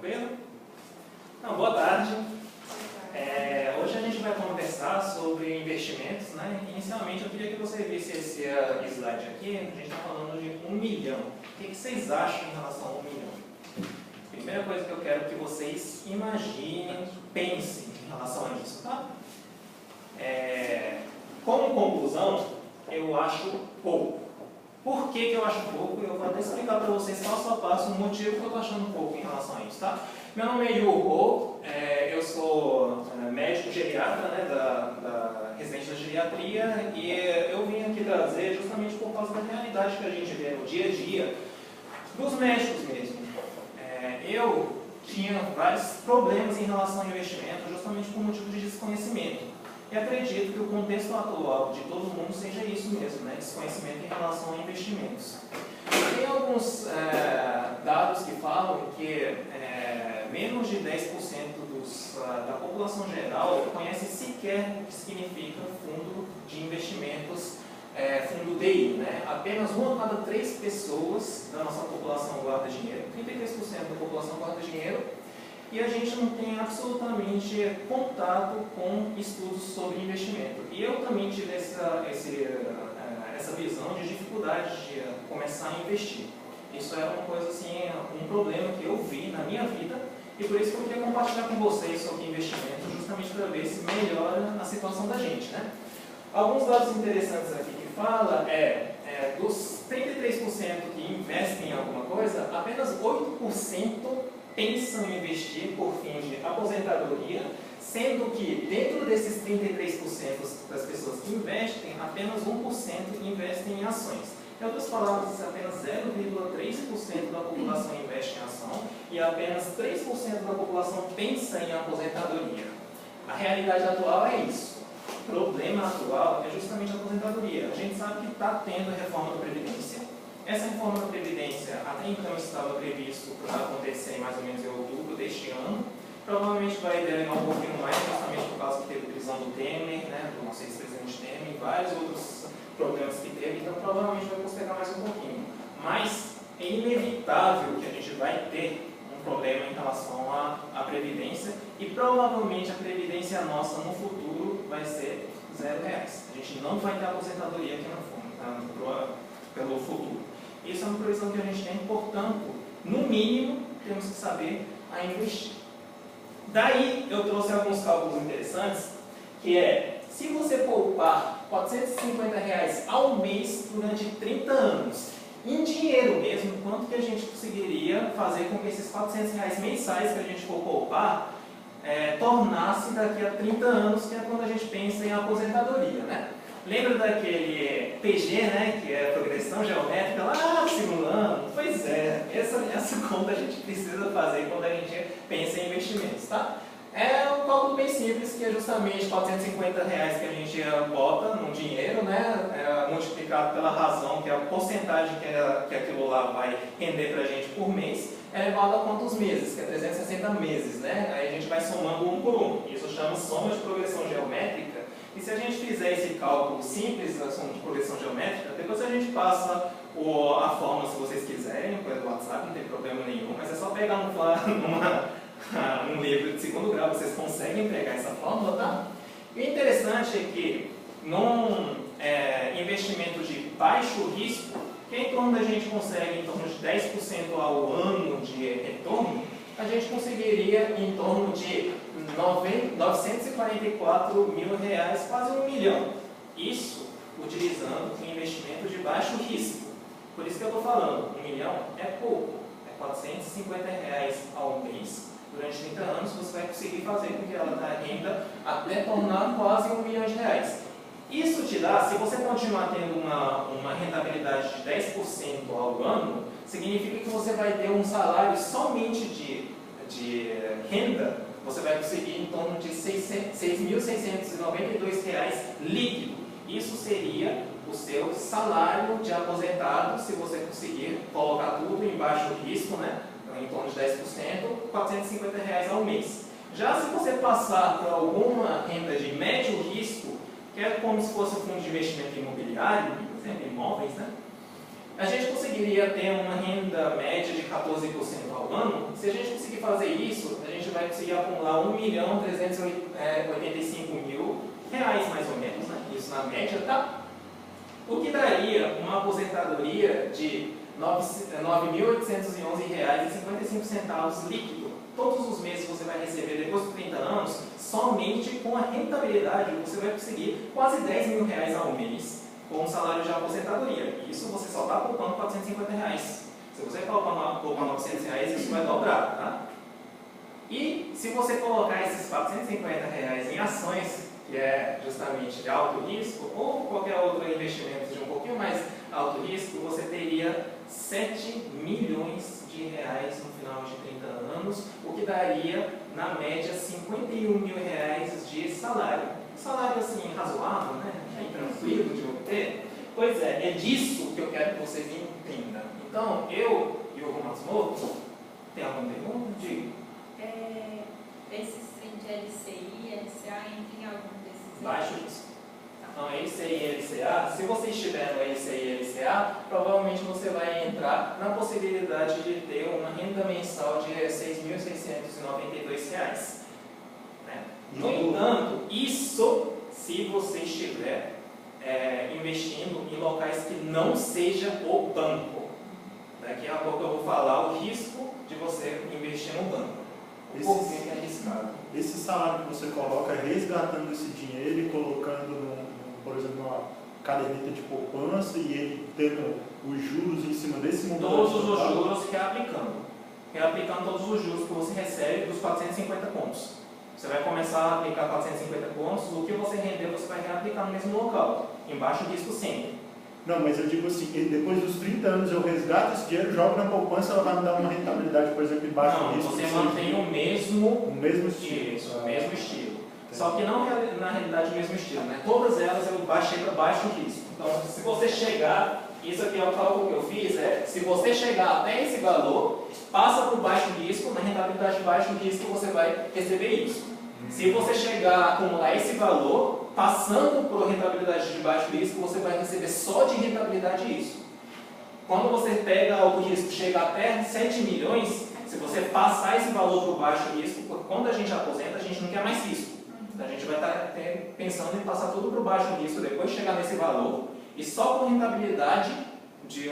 Tranquilo? Então, boa tarde. Hoje a gente vai conversar sobre investimentos, né? Inicialmente eu queria que você visse esse slide aqui. A gente está falando de 1 milhão. O que vocês acham em relação a 1 milhão? Primeira coisa que eu quero que vocês imaginem, pensem em relação a isso, tá? Como conclusão, eu acho pouco. Por que eu acho pouco? Eu vou até explicar para vocês passo a passo o motivo que eu estou achando pouco em relação a isso, tá? Meu nome é Hugo, eu sou médico geriatra, né, da residência de geriatria, e eu vim aqui trazer justamente por causa da realidade que a gente vê no dia a dia dos médicos mesmo. Eu tinha vários problemas em relação ao investimento, justamente por motivo de desconhecimento. E acredito que o contexto atual de todo mundo seja isso mesmo, né? Desconhecimento em relação a investimentos. Tem alguns dados que falam que menos de 10% da população geral conhece sequer o que significa fundo de investimentos, fundo DI, né? Apenas 1 a cada 3 pessoas da nossa população guarda dinheiro, 33% da população guarda dinheiro, e a gente não tem absolutamente contato com estudos sobre investimento. E eu também tive essa visão de dificuldade de começar a investir. Isso era uma coisa assim, um problema que eu vi na minha vida, e por isso que eu queria compartilhar com vocês sobre investimento, justamente para ver se melhora a situação da gente, né? Alguns dados interessantes aqui que fala dos 33% que investem em alguma coisa, apenas 8% pensam em investir por fim de aposentadoria, sendo que dentro desses 33% das pessoas que investem, apenas 1% investem em ações. Em outras palavras, apenas 0,3% da população investe em ação e apenas 3% da população pensa em aposentadoria. A realidade atual é isso. O problema atual é justamente a aposentadoria. A gente sabe que está tendo a reforma da Previdência. Essa reforma da Previdência até então estava previsto para acontecer mais ou menos em outubro deste ano. Provavelmente vai demorar um pouquinho mais, justamente por causa que teve prisão do Temer, né, do nosso ex-presidente Temer, e vários outros problemas que teve, então provavelmente vai postergar mais um pouquinho. Mas é inevitável que a gente vai ter um problema em relação à Previdência, e provavelmente a Previdência nossa no futuro vai ser R$0. A gente não vai ter aposentadoria aqui pelo futuro. Isso é uma previsão que a gente tem, portanto, no mínimo, temos que saber a investir. Daí, eu trouxe alguns cálculos interessantes, que se você poupar R$450 ao mês durante 30 anos, em dinheiro mesmo, quanto que a gente conseguiria fazer com que esses R$400 mensais que a gente for poupar, tornasse daqui a 30 anos, que é quando a gente pensa em aposentadoria, né? Lembra daquele PG, né, que é progressão geométrica, lá no segundo ano? Pois é, essa conta a gente precisa fazer quando a gente pensa em investimentos, tá? É um cálculo bem simples, que é justamente R$450 que a gente bota no dinheiro, né, multiplicado pela razão, que é a porcentagem que aquilo lá vai render para a gente por mês, elevado a quantos meses, que é 360 meses, né? Aí a gente vai somando um por um. Isso chama soma de progressão geométrica. E se a gente fizer esse cálculo simples da soma de progressão geométrica, depois a gente passa a fórmula se vocês quiserem, pelo WhatsApp, não tem problema nenhum, mas é só pegar um livro de segundo grau, vocês conseguem pegar essa fórmula, tá? E o interessante é que num investimento de baixo risco, que em torno a gente consegue em torno de 10% ao ano de retorno, a gente conseguiria em torno de R$944 mil, quase R$1 milhão. Isso utilizando um investimento de baixo risco. Por isso que eu estou falando, R$1 milhão é pouco, é R$450 ao mês. Durante 30 anos você vai conseguir fazer com que ela dê renda até tornar quase R$1 milhão. Isso te dá, se você continuar tendo uma rentabilidade de 10% ao ano, significa que você vai ter um salário somente de renda, você vai conseguir em torno de R$6.692 líquido. Isso seria o seu salário de aposentado, se você conseguir colocar tudo em baixo risco, né, em torno de 10%, R$450 ao mês. Já se você passar para alguma renda de médio risco, que é como se fosse um fundo de investimento imobiliário, por exemplo, imóveis, né? A gente conseguiria ter uma renda média de 14% ao ano. Se a gente conseguir fazer isso, a gente vai conseguir acumular R$1.385.000 mais ou menos, né? Isso na média, tá? O que daria uma aposentadoria de R$9.811,55 líquido. Todos os meses você vai receber, depois de 30 anos, somente com a rentabilidade você vai conseguir quase R$10.000 ao mês com um salário de aposentadoria. Isso você só está poupando R$450. Se você poupar R$900, isso vai dobrar, tá? E se você colocar esses R$450 em ações, que é justamente de alto risco, ou qualquer outro investimento de um pouquinho mais alto risco, você teria R$7.000.000 no final de 30 anos, o que daria, na média, R$51.000 de salário. Salário assim, razoável, né? Bem tranquilo de obter. Pois é disso que eu quero que vocês entendam. Então, eu e o Matsumoto, tem alguma pergunta? Diga. Esses trem de LCI e LCA entram em algum desses? Baixo risco. Então, LCI e LCA, se você estiver no LCI e LCA, provavelmente você vai entrar na possibilidade de ter uma renda mensal de R$6.692. Né? No entanto, isso se você estiver investindo em locais que não seja o banco. Daqui a pouco eu vou falar o risco de você investir no banco. Por que é arriscado? Esse salário que você coloca, resgatando esse dinheiro e colocando, por exemplo, numa caderneta de poupança e ele tendo os juros em cima desse montante. Todos os juros reaplicando todos os juros que você recebe dos 450 pontos. Você vai começar a aplicar 450 pontos, o que você render você vai reaplicar no mesmo local, em baixo risco sempre. Não, mas eu digo assim, depois dos 30 anos eu resgato esse dinheiro, jogo na poupança, ela vai me dar uma rentabilidade, por exemplo, em baixo risco. Não, você mantém o mesmo estilo. Isso, o mesmo estilo. Só que não na realidade o mesmo estilo, né? Todas elas eu baixei para baixo risco. Então, se você chegar, isso aqui é o cálculo que eu fiz, se você chegar até esse valor, passa para o baixo risco, na rentabilidade de baixo risco você vai receber isso. Se você chegar a acumular esse valor, passando por rentabilidade de baixo risco, você vai receber só de rentabilidade isso. Quando você pega alto risco, chega até 7 milhões, se você passar esse valor para o baixo risco, porque quando a gente aposenta, a gente não quer mais risco. Então a gente vai estar pensando em passar tudo para o baixo risco, depois chegar nesse valor, e só com rentabilidade de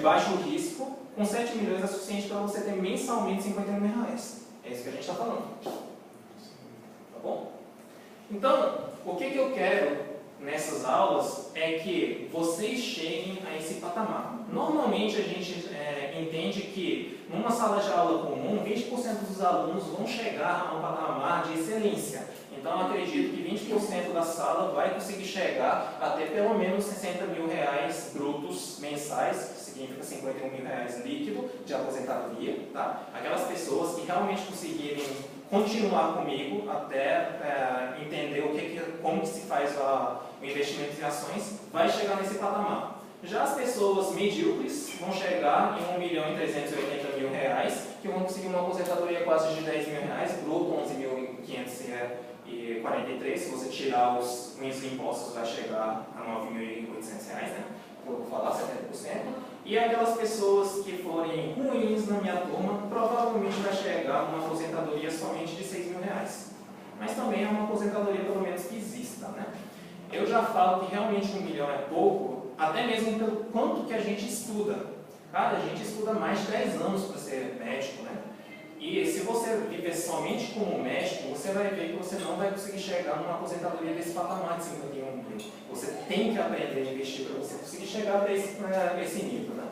baixo risco, com 7 milhões é suficiente para você ter mensalmente R$51.000. É isso que a gente está falando. Bom, então, o que eu quero nessas aulas é que vocês cheguem a esse patamar. Normalmente a gente entende que numa sala de aula comum, 20% dos alunos vão chegar a um patamar de excelência. Então, eu acredito que 20% da sala vai conseguir chegar até pelo menos R$60.000 brutos mensais, que significa R$51.000 líquido de aposentadoria. Tá? Aquelas pessoas que realmente conseguirem continuar comigo até entender como que se faz o investimento em ações, vai chegar nesse patamar. Já as pessoas medíocres vão chegar em R$1.380.000, que vão conseguir uma aposentadoria quase de R$10.000, bruto R$11.543, se você tirar os impostos vai chegar a R$9.800, né? Vou falar 70%. E aquelas pessoas que forem ruins na minha turma, provavelmente vai chegar a uma aposentadoria somente de R$6.000. Mas também é uma aposentadoria pelo menos que exista, né? Eu já falo que realmente R$1 milhão é pouco, até mesmo pelo quanto que a gente estuda. Cara, a gente estuda mais de 10 anos para ser médico, né? E se você viver somente como médico, você vai ver que você não vai conseguir chegar numa aposentadoria desse patamar de 51 mil. Você tem que aprender a investir para você conseguir chegar até esse nível, né?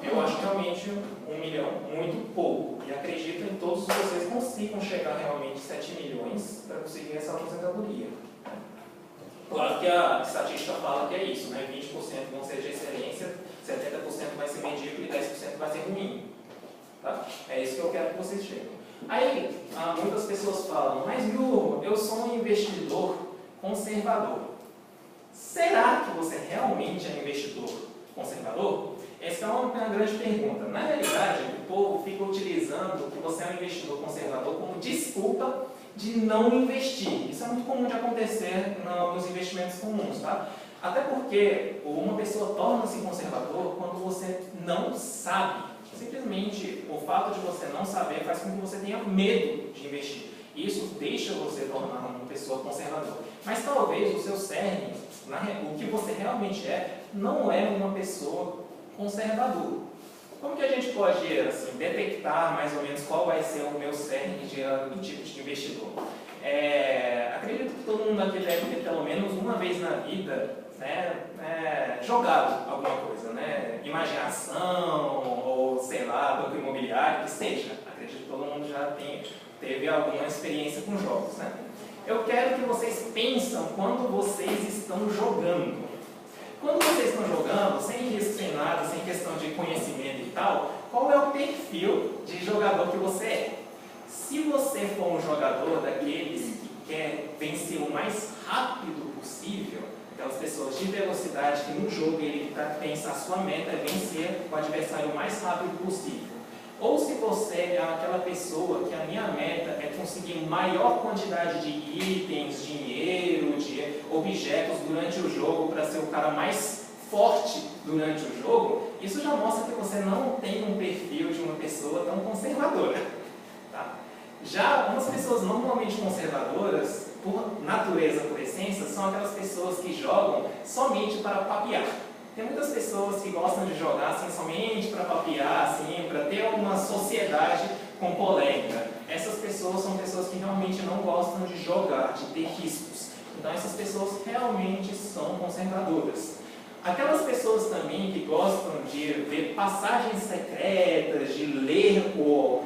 Eu acho realmente R$1 milhão muito pouco. E acredito em todos vocês consigam chegar realmente a 7 milhões para conseguir essa aposentadoria. Claro que a estatística fala que é isso, né? 20% vão ser de excelência, 70% vai ser medíocre e 10% vai ser ruim. Tá? É isso que eu quero que vocês cheguem. Aí, muitas pessoas falam, mas Yu, eu sou um investidor conservador. Será que você realmente é um investidor conservador? Essa é uma grande pergunta. Na realidade, o povo fica utilizando que você é um investidor conservador como desculpa de não investir. Isso é muito comum de acontecer nos investimentos comuns, tá? Até porque uma pessoa torna-se conservador quando você não sabe. Simplesmente o fato de você não saber faz com que você tenha medo de investir. Isso deixa você tornar uma pessoa conservadora. Mas talvez o seu cerne, o que você realmente é, não é uma pessoa conservadora. Como que a gente pode assim, detectar mais ou menos qual vai ser o meu cerne do tipo de investidor? Acredito que todo mundo aqui deve ter pelo menos uma vez na vida, né, jogado alguma coisa, né? Imaginação ou sei lá, banco imobiliário, que seja. Acredito que todo mundo já teve alguma experiência com jogos, né? Eu quero que vocês pensem quando vocês estão jogando. Quando vocês estão jogando, sem risco, sem nada, sem questão de conhecimento e tal, qual é o perfil de jogador que você é? Se você for um jogador daqueles que quer vencer o mais rápido possível, aquelas pessoas de velocidade que no jogo ele pensa a sua meta é vencer o adversário o mais rápido possível. Ou se você é aquela pessoa que a minha meta é conseguir maior quantidade de itens, dinheiro, de objetos durante o jogo para ser o cara mais forte durante o jogo, isso já mostra que você não tem um perfil de uma pessoa tão conservadora. Tá? Já umas pessoas normalmente conservadoras, por natureza, por essência, são aquelas pessoas que jogam somente para papear. Tem muitas pessoas que gostam de jogar assim, somente para papear, assim, para ter uma sociedade com polêmica. Essas pessoas são pessoas que realmente não gostam de jogar, de ter riscos. Então essas pessoas realmente são conservadoras. Aquelas pessoas também que gostam de ver passagens secretas, de ler o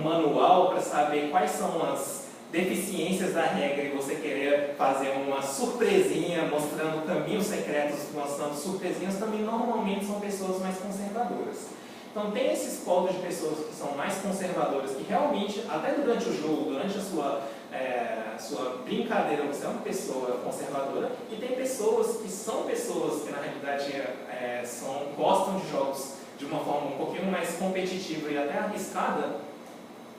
manual para saber quais são as deficiências da regra e você querer fazer uma surpresinha mostrando caminhos secretos, mostrando surpresinhas, também normalmente são pessoas mais conservadoras. Então tem esses polos de pessoas que são mais conservadoras, que realmente, até durante o jogo, durante a sua brincadeira, você é uma pessoa conservadora, e tem pessoas que na realidade gostam de jogos de uma forma um pouquinho mais competitiva e até arriscada,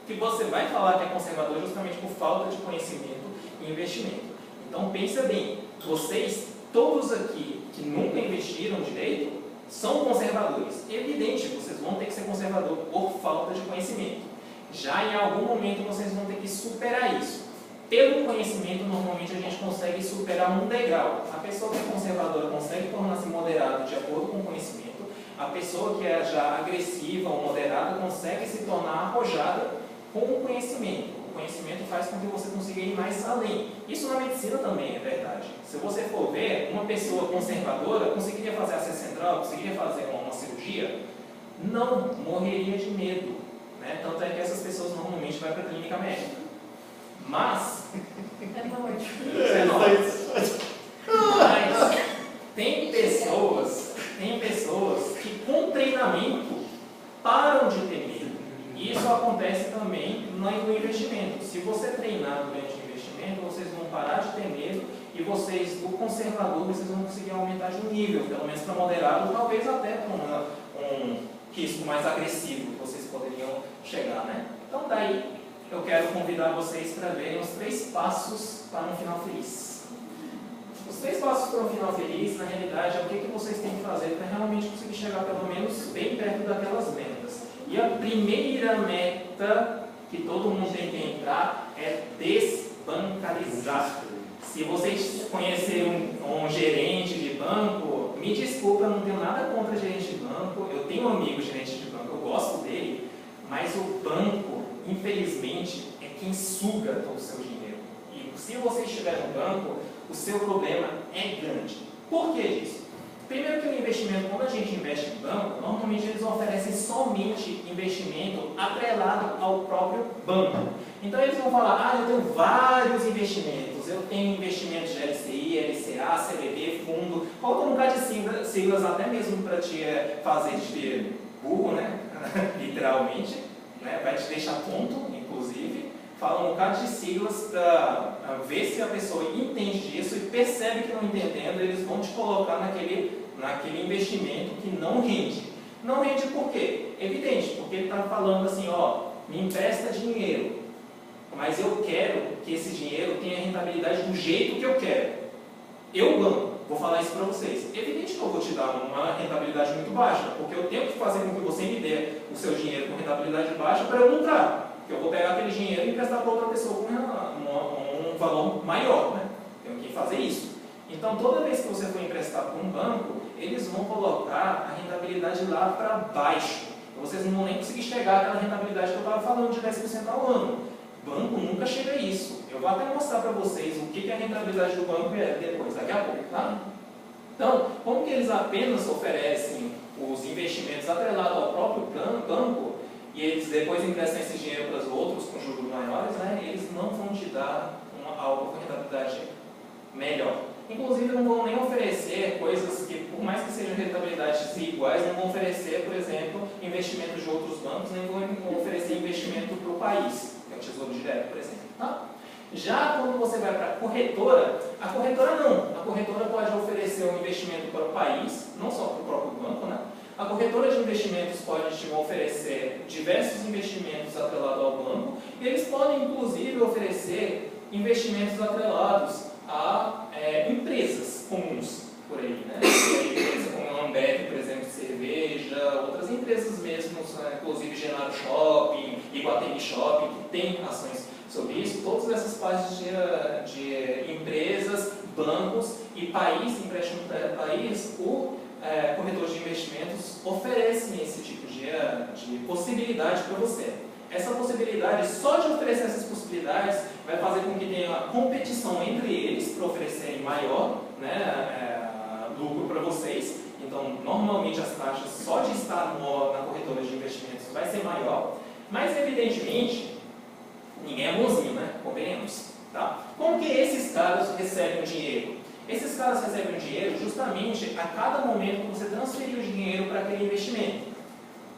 que você vai falar que é conservador justamente por falta de conhecimento e investimento. Então pensa bem, vocês, todos aqui que nunca investiram direito, são conservadores. É evidente, vocês vão ter que ser conservador por falta de conhecimento. Já em algum momento vocês vão ter que superar isso. Pelo conhecimento, normalmente a gente consegue superar um degrau. A pessoa que é conservadora consegue tornar-se moderada de acordo com o conhecimento. A pessoa que é já agressiva ou moderada consegue se tornar arrojada com o conhecimento. O conhecimento faz com que você consiga ir mais além. Isso na medicina também é verdade. Se você for ver, uma pessoa conservadora conseguiria fazer acesso central, conseguiria fazer uma cirurgia? Não, morreria de medo. Né? Tanto é que essas pessoas normalmente vão para a clínica médica. Mas... Mas tem pessoas que com treinamento param de ter medo. E isso acontece também no investimento. Se você treinar durante o investimento, vocês vão parar de ter medo e vocês, do conservador, vocês vão conseguir aumentar de um nível, pelo menos para moderado, talvez até com um risco mais agressivo que vocês poderiam chegar, né? Então daí eu quero convidar vocês para verem os 3 passos para um final feliz. Os 3 passos para um final feliz, na realidade, é o que vocês têm que fazer para realmente conseguir chegar pelo menos bem perto daquelas metas. E a primeira meta que todo mundo tem que entrar é desbancarizar. Se vocês conhecerem um gerente de banco, me desculpa, eu não tenho nada contra gerente de banco, eu tenho um amigo gerente de banco, eu gosto dele, mas o banco, infelizmente, é quem suga todo o seu dinheiro. E se você estiver no banco, o seu problema é grande. Por que disso? Primeiro que o investimento, quando a gente investe em banco, normalmente eles oferecem somente investimento atrelado ao próprio banco. Então eles vão falar, eu tenho vários investimentos, eu tenho investimentos de LCI, LCA, CBB, fundo, falta um bocado de siglas até mesmo para te fazer de burro, né? Literalmente, né? Vai te deixar tonto, inclusive. Fala um bocado de siglas para ver se a pessoa entende disso e percebe que não entendendo, eles vão te colocar naquele investimento que não rende. Não rende por quê? Evidente, porque ele está falando assim, me empresta dinheiro, mas eu quero que esse dinheiro tenha rentabilidade do jeito que eu quero. Eu, banco, vou falar isso para vocês. Evidente que eu vou te dar uma rentabilidade muito baixa, porque eu tenho que fazer com que você me dê o seu dinheiro com rentabilidade baixa para eu lucrar. Porque eu vou pegar aquele dinheiro e emprestar para outra pessoa com um valor maior, né? Tenho que fazer isso. Então, toda vez que você for emprestar para um banco, eles vão colocar a rentabilidade lá para baixo. Vocês não vão nem conseguir chegar àquela rentabilidade que eu estava falando de 10% ao ano. Banco nunca chega a isso. Eu vou até mostrar para vocês o que a rentabilidade do banco é depois, daqui a pouco, tá? Então, como que eles apenas oferecem os investimentos atrelados ao próprio banco e eles depois emprestam esse dinheiro para os outros com juros maiores, né? Eles não vão te dar algo com rentabilidade melhor. Inclusive, não vão nem oferecer coisas que, por mais que sejam rentabilidades iguais, não vão oferecer, por exemplo, investimentos de outros bancos, nem vão oferecer investimento para o país, que é o Tesouro Direto, por exemplo. Tá? Já quando você vai para a corretora não. A corretora pode oferecer um investimento para o país, não só para o próprio banco, né? A corretora de investimentos pode te oferecer diversos investimentos atrelados ao banco, e eles podem, inclusive, oferecer investimentos atrelados a empresas comuns por aí, né? Empresa como a Ambev, por exemplo, de cerveja, outras empresas mesmo, inclusive Genaro Shopping, Iguatemi Shopping, que tem ações sobre isso. Todas essas partes de empresas, bancos e país, empréstimo para país, o corretor de investimentos oferecem esse tipo de possibilidade para você. Essa possibilidade, só de oferecer essas possibilidades, vai fazer com que tenha uma competição entre eles para oferecerem maior, né, lucro para vocês. Então, normalmente as taxas só de estar na corretora de investimentos vai ser maior, mas evidentemente ninguém é bonzinho, né? Convenhamos. Tá? Como que esses caras recebem o dinheiro? Esses caras recebem o dinheiro justamente a cada momento que você transferir o dinheiro para aquele investimento.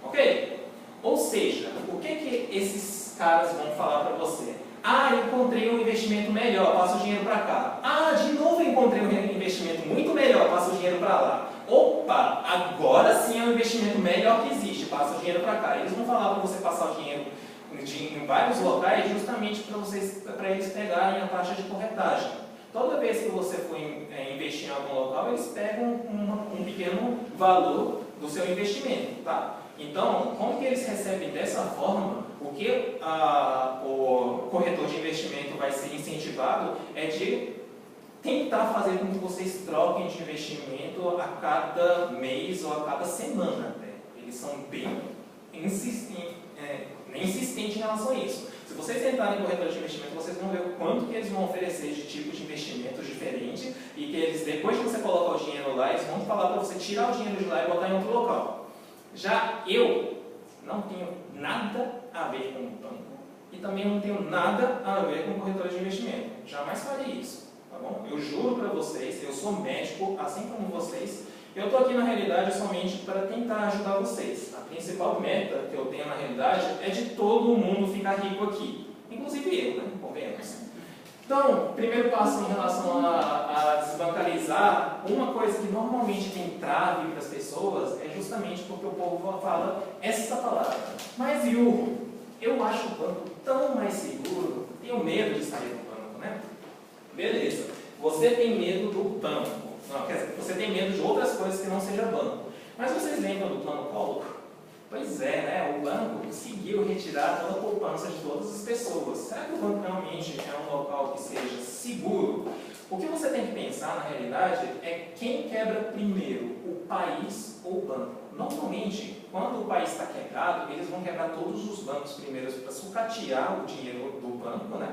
Ok? Ou seja, o que esses caras vão falar para você? Ah, eu encontrei um investimento melhor, passa o dinheiro para cá. Ah, de novo eu encontrei um investimento muito melhor, passa o dinheiro para lá. Opa, agora sim é um investimento melhor que existe, passa o dinheiro para cá. Eles vão falar para você passar o dinheiro em vários locais justamente para eles pegarem a taxa de corretagem. Toda vez que você for investir em algum local, eles pegam um pequeno valor do seu investimento, tá? Então, como que eles recebem dessa forma, o que o corretor de investimento vai ser incentivado é de tentar fazer com que vocês troquem de investimento a cada mês ou a cada semana até. Eles são bem insistentes em relação a isso. Se vocês entrarem em corretor de investimento, vocês vão ver o quanto que eles vão oferecer de tipos de investimentos diferentes e que eles, depois de você colocar o dinheiro lá, eles vão falar para você tirar o dinheiro de lá e botar em outro local. Já eu não tenho nada a ver com o banco e também não tenho nada a ver com corretora de investimento. Jamais farei isso, tá bom? Eu juro para vocês, eu sou médico, assim como vocês. Eu estou aqui na realidade somente para tentar ajudar vocês. A principal meta que eu tenho na realidade é de todo mundo ficar rico aqui, inclusive eu, né? Convenhamos. Então, primeiro passo em relação a desbancarizar, uma coisa que normalmente tem trave para as pessoas é justamente porque o povo fala essa palavra. Mas Yuri, eu acho o banco tão mais seguro, tenho medo de sair do banco, né? Beleza, você tem medo do banco. Não, quer dizer, você tem medo de outras coisas que não seja banco. Mas vocês lembram do plano Collor? Pois é, né? O banco conseguiu retirar toda a poupança de todas as pessoas. Será que o banco realmente é um local que seja seguro? O que você tem que pensar, na realidade, é quem quebra primeiro, o país ou o banco. Normalmente, quando o país está quebrado, eles vão quebrar todos os bancos primeiro para sucatear o dinheiro do banco, né?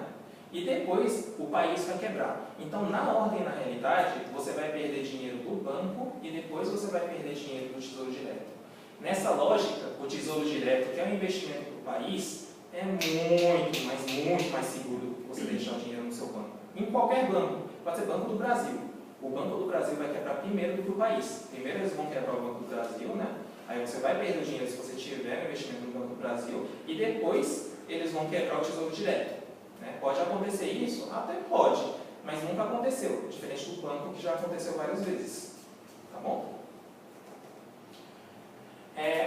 E depois o país vai quebrar. Então, na ordem, na realidade, você vai perder dinheiro do banco e depois você vai perder dinheiro do Tesouro Direto. Nessa lógica, o Tesouro Direto, que é um investimento para o país, é muito, mas muito mais seguro que você deixar o dinheiro no seu banco. Em qualquer banco, pode ser Banco do Brasil. O Banco do Brasil vai quebrar primeiro do que o país. Primeiro eles vão quebrar o Banco do Brasil, né? Aí você vai perder o dinheiro se você tiver um investimento no Banco do Brasil e depois eles vão quebrar o Tesouro Direto. Pode acontecer isso? Até pode, mas nunca aconteceu, diferente do banco que já aconteceu várias vezes. Tá bom?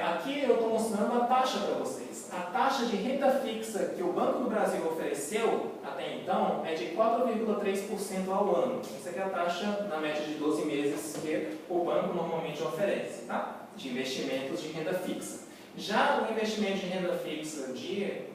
Aqui eu estou mostrando a taxa para vocês. A taxa de renda fixa que o Banco do Brasil ofereceu até então é de 4,3% ao ano. Essa aqui é a taxa na média de 12 meses que o banco normalmente oferece, tá? De investimentos de renda fixa. Já o investimento de renda fixa de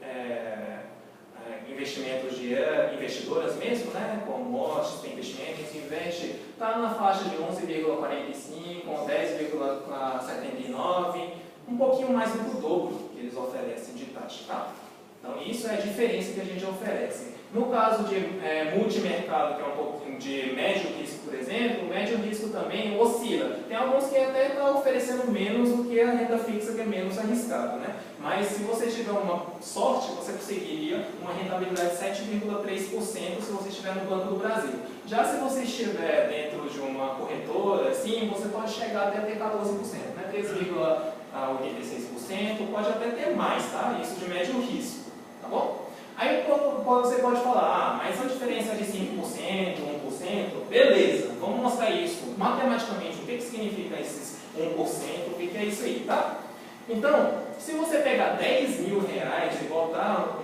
investimentos de investidoras mesmo, né, como Mortes, tem investimentos, investe, está na faixa de 11,45%, 10,79%, um pouquinho mais do que o dobro que eles oferecem de taxa, tá? Então isso é a diferença que a gente oferece. No caso de multimercado, que é um pouquinho de médio risco, por exemplo, o médio risco também oscila. Tem alguns que até estão oferecendo menos do que a renda fixa, que é menos arriscado, né? Mas se você tiver uma sorte, você conseguiria uma rentabilidade de 7,3% se você estiver no Banco do Brasil. Já se você estiver dentro de uma corretora, assim, você pode chegar até ter 14%, né? 3,86%, pode até ter mais, tá? Isso de médio risco, tá bom? Aí você pode falar, mas a diferença é de 5%, 1%, beleza, vamos mostrar isso matematicamente, o que significa esses 1%, o que é isso aí, tá? Então, se você pegar 10 mil reais e botar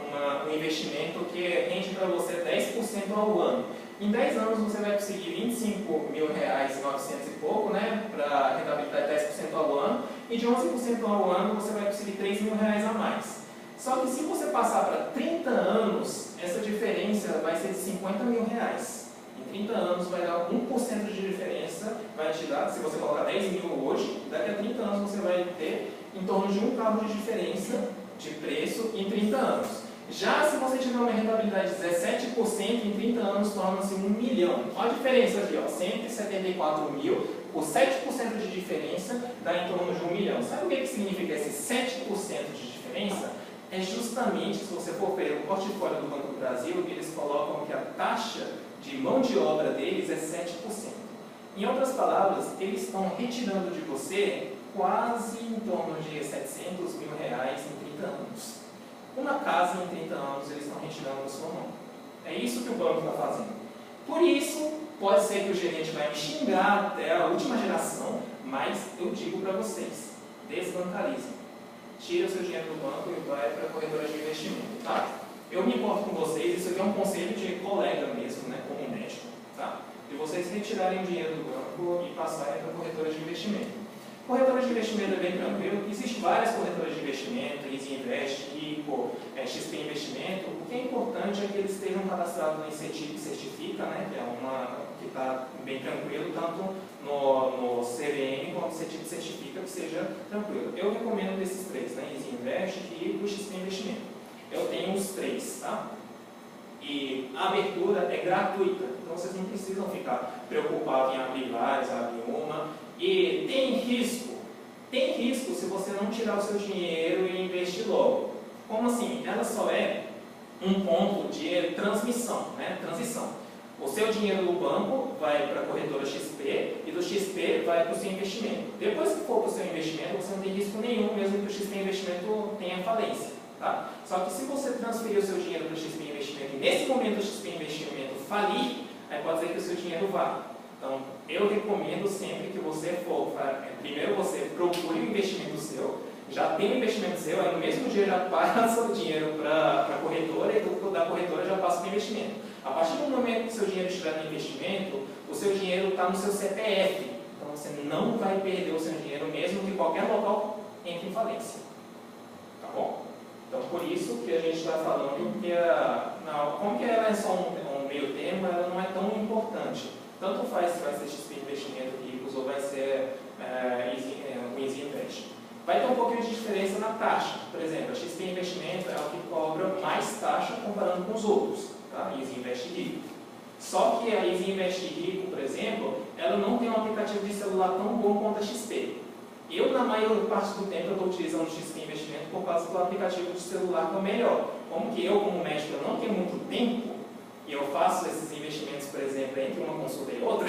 um investimento que rende para você 10% ao ano, em 10 anos você vai conseguir 25 mil reais, 900 e pouco, né, para rentabilidade de 10% ao ano, e de 11% ao ano você vai conseguir 3 mil reais a mais. Só que se você passar para 30 anos, essa diferença vai ser de 50 mil reais. Em 30 anos vai dar 1% de diferença, vai te dar, se você colocar 10 mil hoje, daqui a 30 anos você vai ter em torno de um carro de diferença de preço em 30 anos. Já se você tiver uma rentabilidade de 17%, em 30 anos torna-se 1 milhão. Olha a diferença aqui, ó, 174 mil, por 7% de diferença dá em torno de 1 milhão. Sabe o que significa esse 7% de diferença? É justamente, se você for ver o portfólio do Banco do Brasil, eles colocam que a taxa de mão de obra deles é 7%. Em outras palavras, eles estão retirando de você quase em torno de 700 mil reais em 30 anos. Uma casa em 30 anos eles estão retirando da sua mão. É isso que o banco está fazendo. Por isso, pode ser que o gerente vai me xingar até a última geração, mas eu digo para vocês, desbancarizem. Tira o seu dinheiro do banco e vai para a corretora de investimento, tá? Eu me importo com vocês, isso aqui é um conselho de colega mesmo, né, como médico, tá? De vocês retirarem o dinheiro do banco e passarem para a corretora de investimento. Corretora de investimento é bem tranquilo, existem várias corretoras de investimento, Easy Invest, Rico, XP Investimento. O que é importante é que eles estejam cadastrados em CETIP Certifica, né, que é uma que está bem tranquilo, tanto no CVM quanto no CETIP Certifica, que seja tranquilo. Eu recomendo desses três, né, Easy Invest, Rico e XP Investimento. Eu tenho os três, tá? E a abertura é gratuita, então vocês não precisam ficar preocupados em abrir várias, abrir uma. E tem risco se você não tirar o seu dinheiro e investir logo. Como assim? Ela só é um ponto de transmissão, né? Transição. O seu dinheiro do banco vai para a corretora XP e do XP vai para o seu investimento. Depois que for para o seu investimento, você não tem risco nenhum, mesmo que o XP Investimento tenha falência. Tá? Só que se você transferir o seu dinheiro para o XP Investimento e nesse momento o XP Investimento falir, aí pode ser que o seu dinheiro vá. Então, eu recomendo sempre que você for, primeiro você procure um investimento seu, já tem um investimento seu, aí no mesmo dia já passa o dinheiro para a corretora e da corretora já passa para o investimento. A partir do momento que o seu dinheiro estiver no investimento, o seu dinheiro está no seu CPF, então você não vai perder o seu dinheiro mesmo que qualquer local entre em falência. Tá bom? Então, por isso que a gente está falando que como que ela é só um meio termo, ela não é tão importante. Tanto faz se vai ser XP Investimento Ricos ou vai ser o Easy Invest. Vai ter um pouquinho de diferença na taxa. Por exemplo, a XP Investimento é o que cobra mais taxa comparando com os outros, tá? Easy Invest Rico. Só que a Easy Invest Rico, por exemplo, ela não tem um aplicativo de celular tão bom quanto a XP. Eu, na maior parte do tempo, eu estou utilizando o XP Investimento por causa do aplicativo de celular que é o melhor. Como que eu, como médico, eu não tenho muito tempo, e eu faço esses investimentos, por exemplo, entre uma consulta e outra,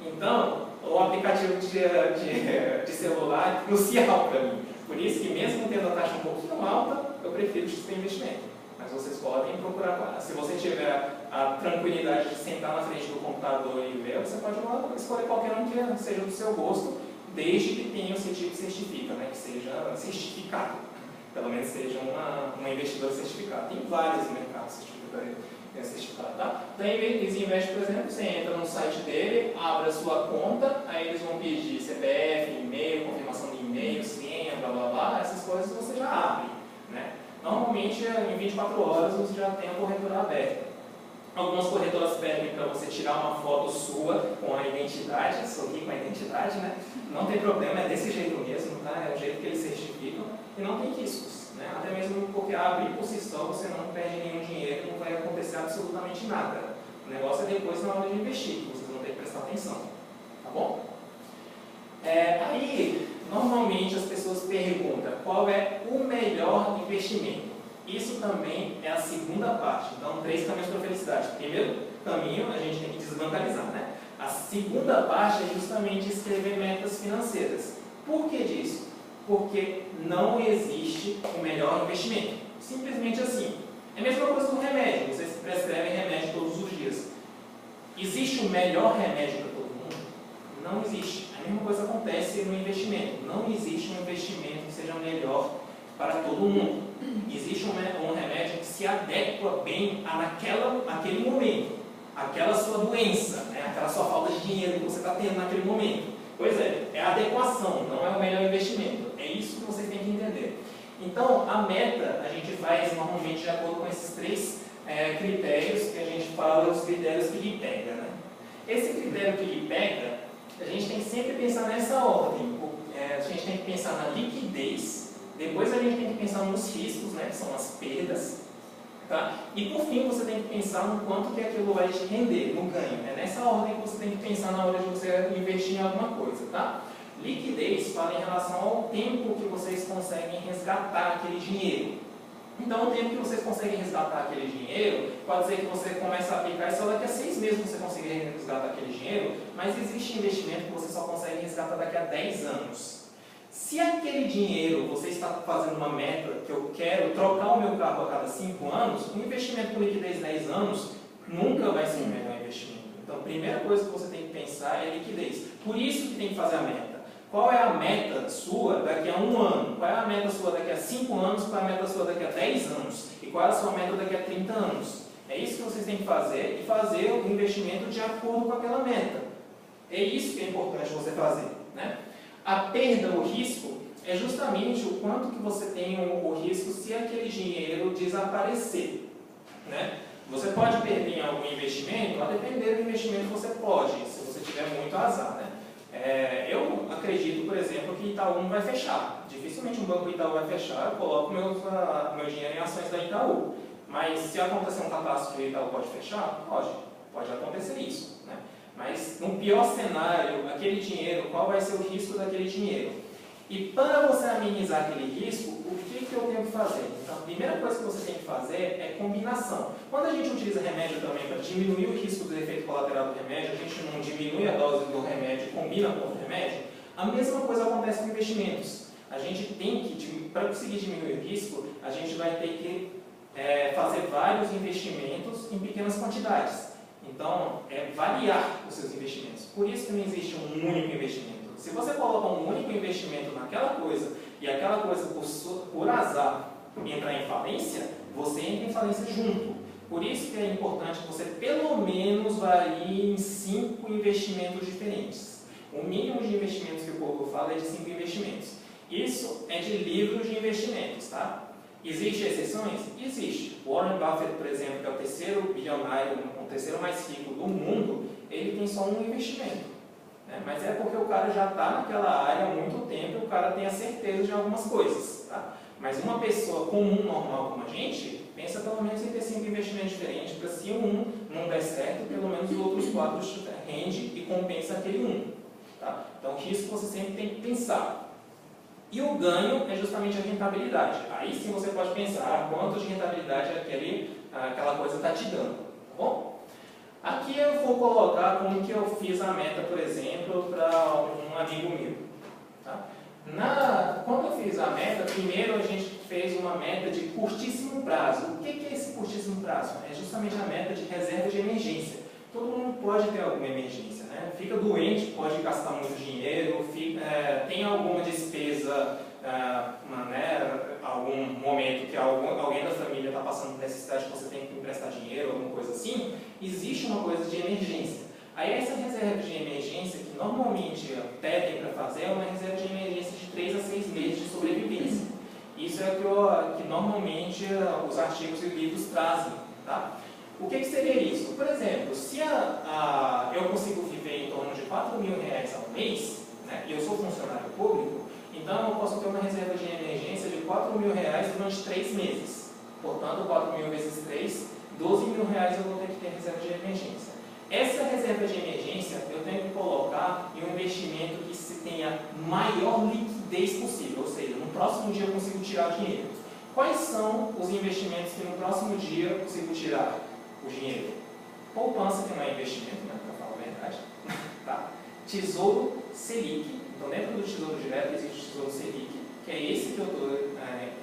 então, o aplicativo de celular é crucial para mim. Por isso que, mesmo tendo a taxa um pouquinho alta, eu prefiro o XP Investimento. Mas vocês podem procurar, se você tiver a tranquilidade de sentar na frente do computador e ver, você pode escolher qualquer um que seja do seu gosto, desde que tenha o CETIP Certifica, né, que seja certificado. Pelo menos seja uma investidora certificada. Tem vários mercados certificados, tá? Então, eles investem, por exemplo, você entra no site dele, abre a sua conta, aí eles vão pedir CPF, e-mail, confirmação de e-mail, senha, blá blá blá, essas coisas você já abre, né? Normalmente, em 24 horas, você já tem a corretora aberta. Algumas corretoras pedem para você tirar uma foto sua com a identidade, sorrir com a identidade, né? Não tem problema, é desse jeito mesmo, tá? É o jeito que eles certificam e não tem riscos, né? Até mesmo porque abrir por si só você não perde nenhum dinheiro, não vai acontecer absolutamente nada. O negócio é depois na hora de investir, que vocês vão ter que prestar atenção, tá bom? Aí, normalmente as pessoas perguntam qual é o melhor investimento. Isso também é a segunda parte. Então, 3 caminhos para a felicidade. Primeiro caminho, a gente tem que desbancalizar, né? A segunda parte é justamente escrever metas financeiras. Por que disso? Porque não existe o melhor investimento. Simplesmente assim. É a mesma coisa do remédio. Vocês prescrevem remédio todos os dias. Existe o melhor remédio para todo mundo? Não existe. A mesma coisa acontece no investimento. Não existe um investimento que seja melhor para todo mundo. Existe um remédio que se adequa bem àquele momento, aquela sua doença, né? Aquela sua falta de dinheiro que você está tendo naquele momento. Pois é a adequação, não é o melhor investimento. É isso que vocês têm que entender. Então, a meta a gente faz normalmente de acordo com esses 3 critérios que a gente fala, os critérios que lhe pega, né? Esse critério que lhe pega, a gente tem que sempre pensar nessa ordem. A gente tem que pensar na liquidez. Depois a gente tem que pensar nos riscos, né, que são as perdas, tá? E por fim você tem que pensar no quanto que aquilo vai te render, no ganho. É nessa ordem que você tem que pensar na hora de você investir em alguma coisa, tá? Liquidez fala em relação ao tempo que vocês conseguem resgatar aquele dinheiro. Então o tempo que vocês conseguem resgatar aquele dinheiro, pode ser que você comece a aplicar e só daqui a 6 meses você conseguir resgatar aquele dinheiro, mas existe investimento que você só consegue resgatar daqui a 10 anos. Se aquele dinheiro, você está fazendo uma meta que eu quero trocar o meu carro a cada 5 anos, um investimento com liquidez de 10 anos nunca vai ser o melhor investimento. Então, a primeira coisa que você tem que pensar é liquidez. Por isso que tem que fazer a meta. Qual é a meta sua daqui a 1 ano? Qual é a meta sua daqui a 5 anos? Qual é a meta sua daqui a 10 anos? E qual é a sua meta daqui a 30 anos? É isso que vocês têm que fazer e fazer o investimento de acordo com aquela meta. É isso que é importante você fazer, né? A perda, o risco, é justamente o quanto que você tem o risco se aquele dinheiro desaparecer, né? Você pode perder em algum investimento, a depender do investimento você pode, se você tiver muito azar, né? Eu acredito, por exemplo, que Itaú não vai fechar. Dificilmente um banco Itaú vai fechar, eu coloco meu dinheiro em ações da Itaú. Mas se acontecer um catástrofe e o Itaú pode fechar, pode acontecer isso, né? Mas no pior cenário, aquele dinheiro, qual vai ser o risco daquele dinheiro? E para você amenizar aquele risco, o que eu tenho que fazer? Então, a primeira coisa que você tem que fazer é combinação. Quando a gente utiliza remédio também para diminuir o risco do efeito colateral do remédio, a gente não diminui a dose do remédio e combina com o remédio, a mesma coisa acontece com investimentos. A gente tem que, para conseguir diminuir o risco, a gente vai ter que fazer vários investimentos em pequenas quantidades. Então, variar os seus investimentos. Por isso que não existe um único investimento. Se você coloca um único investimento naquela coisa e aquela coisa por azar entrar em falência, você entra em falência junto. Por isso que é importante que você pelo menos varie em 5 investimentos diferentes. O mínimo de investimentos que o povo fala é de 5 investimentos. Isso é de livros de investimentos, tá? Existem exceções? Existe. Warren Buffett, por exemplo, que é o terceiro bilionário, o terceiro mais rico do mundo, ele tem só um investimento. Né? Mas é porque o cara já está naquela área há muito tempo e o cara tem a certeza de algumas coisas. Tá? Mas uma pessoa comum, normal como a gente, pensa pelo menos em ter 5 investimentos diferentes, para se um não der certo, pelo menos os outros 4 rende e compensa aquele um. Tá? Então, risco você sempre tem que pensar. E o ganho é justamente a rentabilidade. Aí sim você pode pensar quanto de rentabilidade aquela coisa está te dando. Tá bom? Aqui eu vou colocar como que eu fiz a meta, por exemplo, para um amigo meu. Tá? Quando eu fiz a meta, primeiro a gente fez uma meta de curtíssimo prazo. O que é esse curtíssimo prazo? É justamente a meta de reserva de emergência. Todo mundo pode ter alguma emergência, né? Fica doente, pode gastar muito dinheiro, tem alguma despesa algum momento que alguém da família está passando por necessidade que você tem que emprestar dinheiro, alguma coisa assim, existe uma coisa de emergência. Aí essa reserva de emergência, que normalmente pedem para fazer, é uma reserva de emergência de 3 a 6 meses de sobrevivência. Isso é o que normalmente os artigos e livros trazem. Tá? O que seria isso? Por exemplo, se eu consigo viver em torno de R$4.000 ao mês, né, e eu sou funcionário público, então eu posso ter uma reserva de emergência de R$4.000 durante 3 meses. Portanto, 4.000 vezes 3, R$12.000 eu vou ter que ter reserva de emergência. Essa reserva de emergência eu tenho que colocar em um investimento que se tenha maior liquidez possível, ou seja, no próximo dia eu consigo tirar o dinheiro. Quais são os investimentos que no próximo dia eu consigo tirar o dinheiro? Poupança, que não é investimento, né, para falar a verdade. Tá? Tesouro Selic. Então, dentro do Tesouro Direto existe o Tesouro Selic, que é esse que eu estou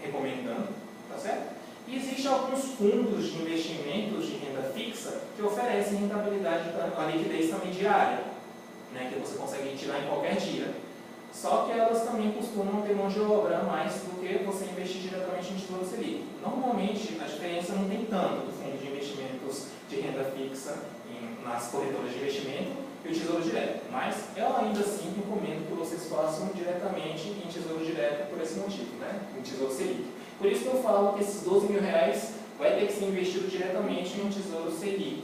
recomendando, tá certo? E existem alguns fundos de investimentos de renda fixa que oferecem rentabilidade, a liquidez também diária, né, que você consegue tirar em qualquer dia. Só que elas também costumam ter mão de obra a mais do que você investir diretamente no Tesouro Selic. Normalmente, a diferença não tem tanto do fundo de investimentos de renda fixa nas corretoras de investimento e o Tesouro Direto. Mas eu ainda assim recomendo que vocês façam diretamente em Tesouro Direto por esse motivo, né, em Tesouro Selic. Por isso que eu falo que esses R$12.000 vai ter que ser investido diretamente no Tesouro Selic.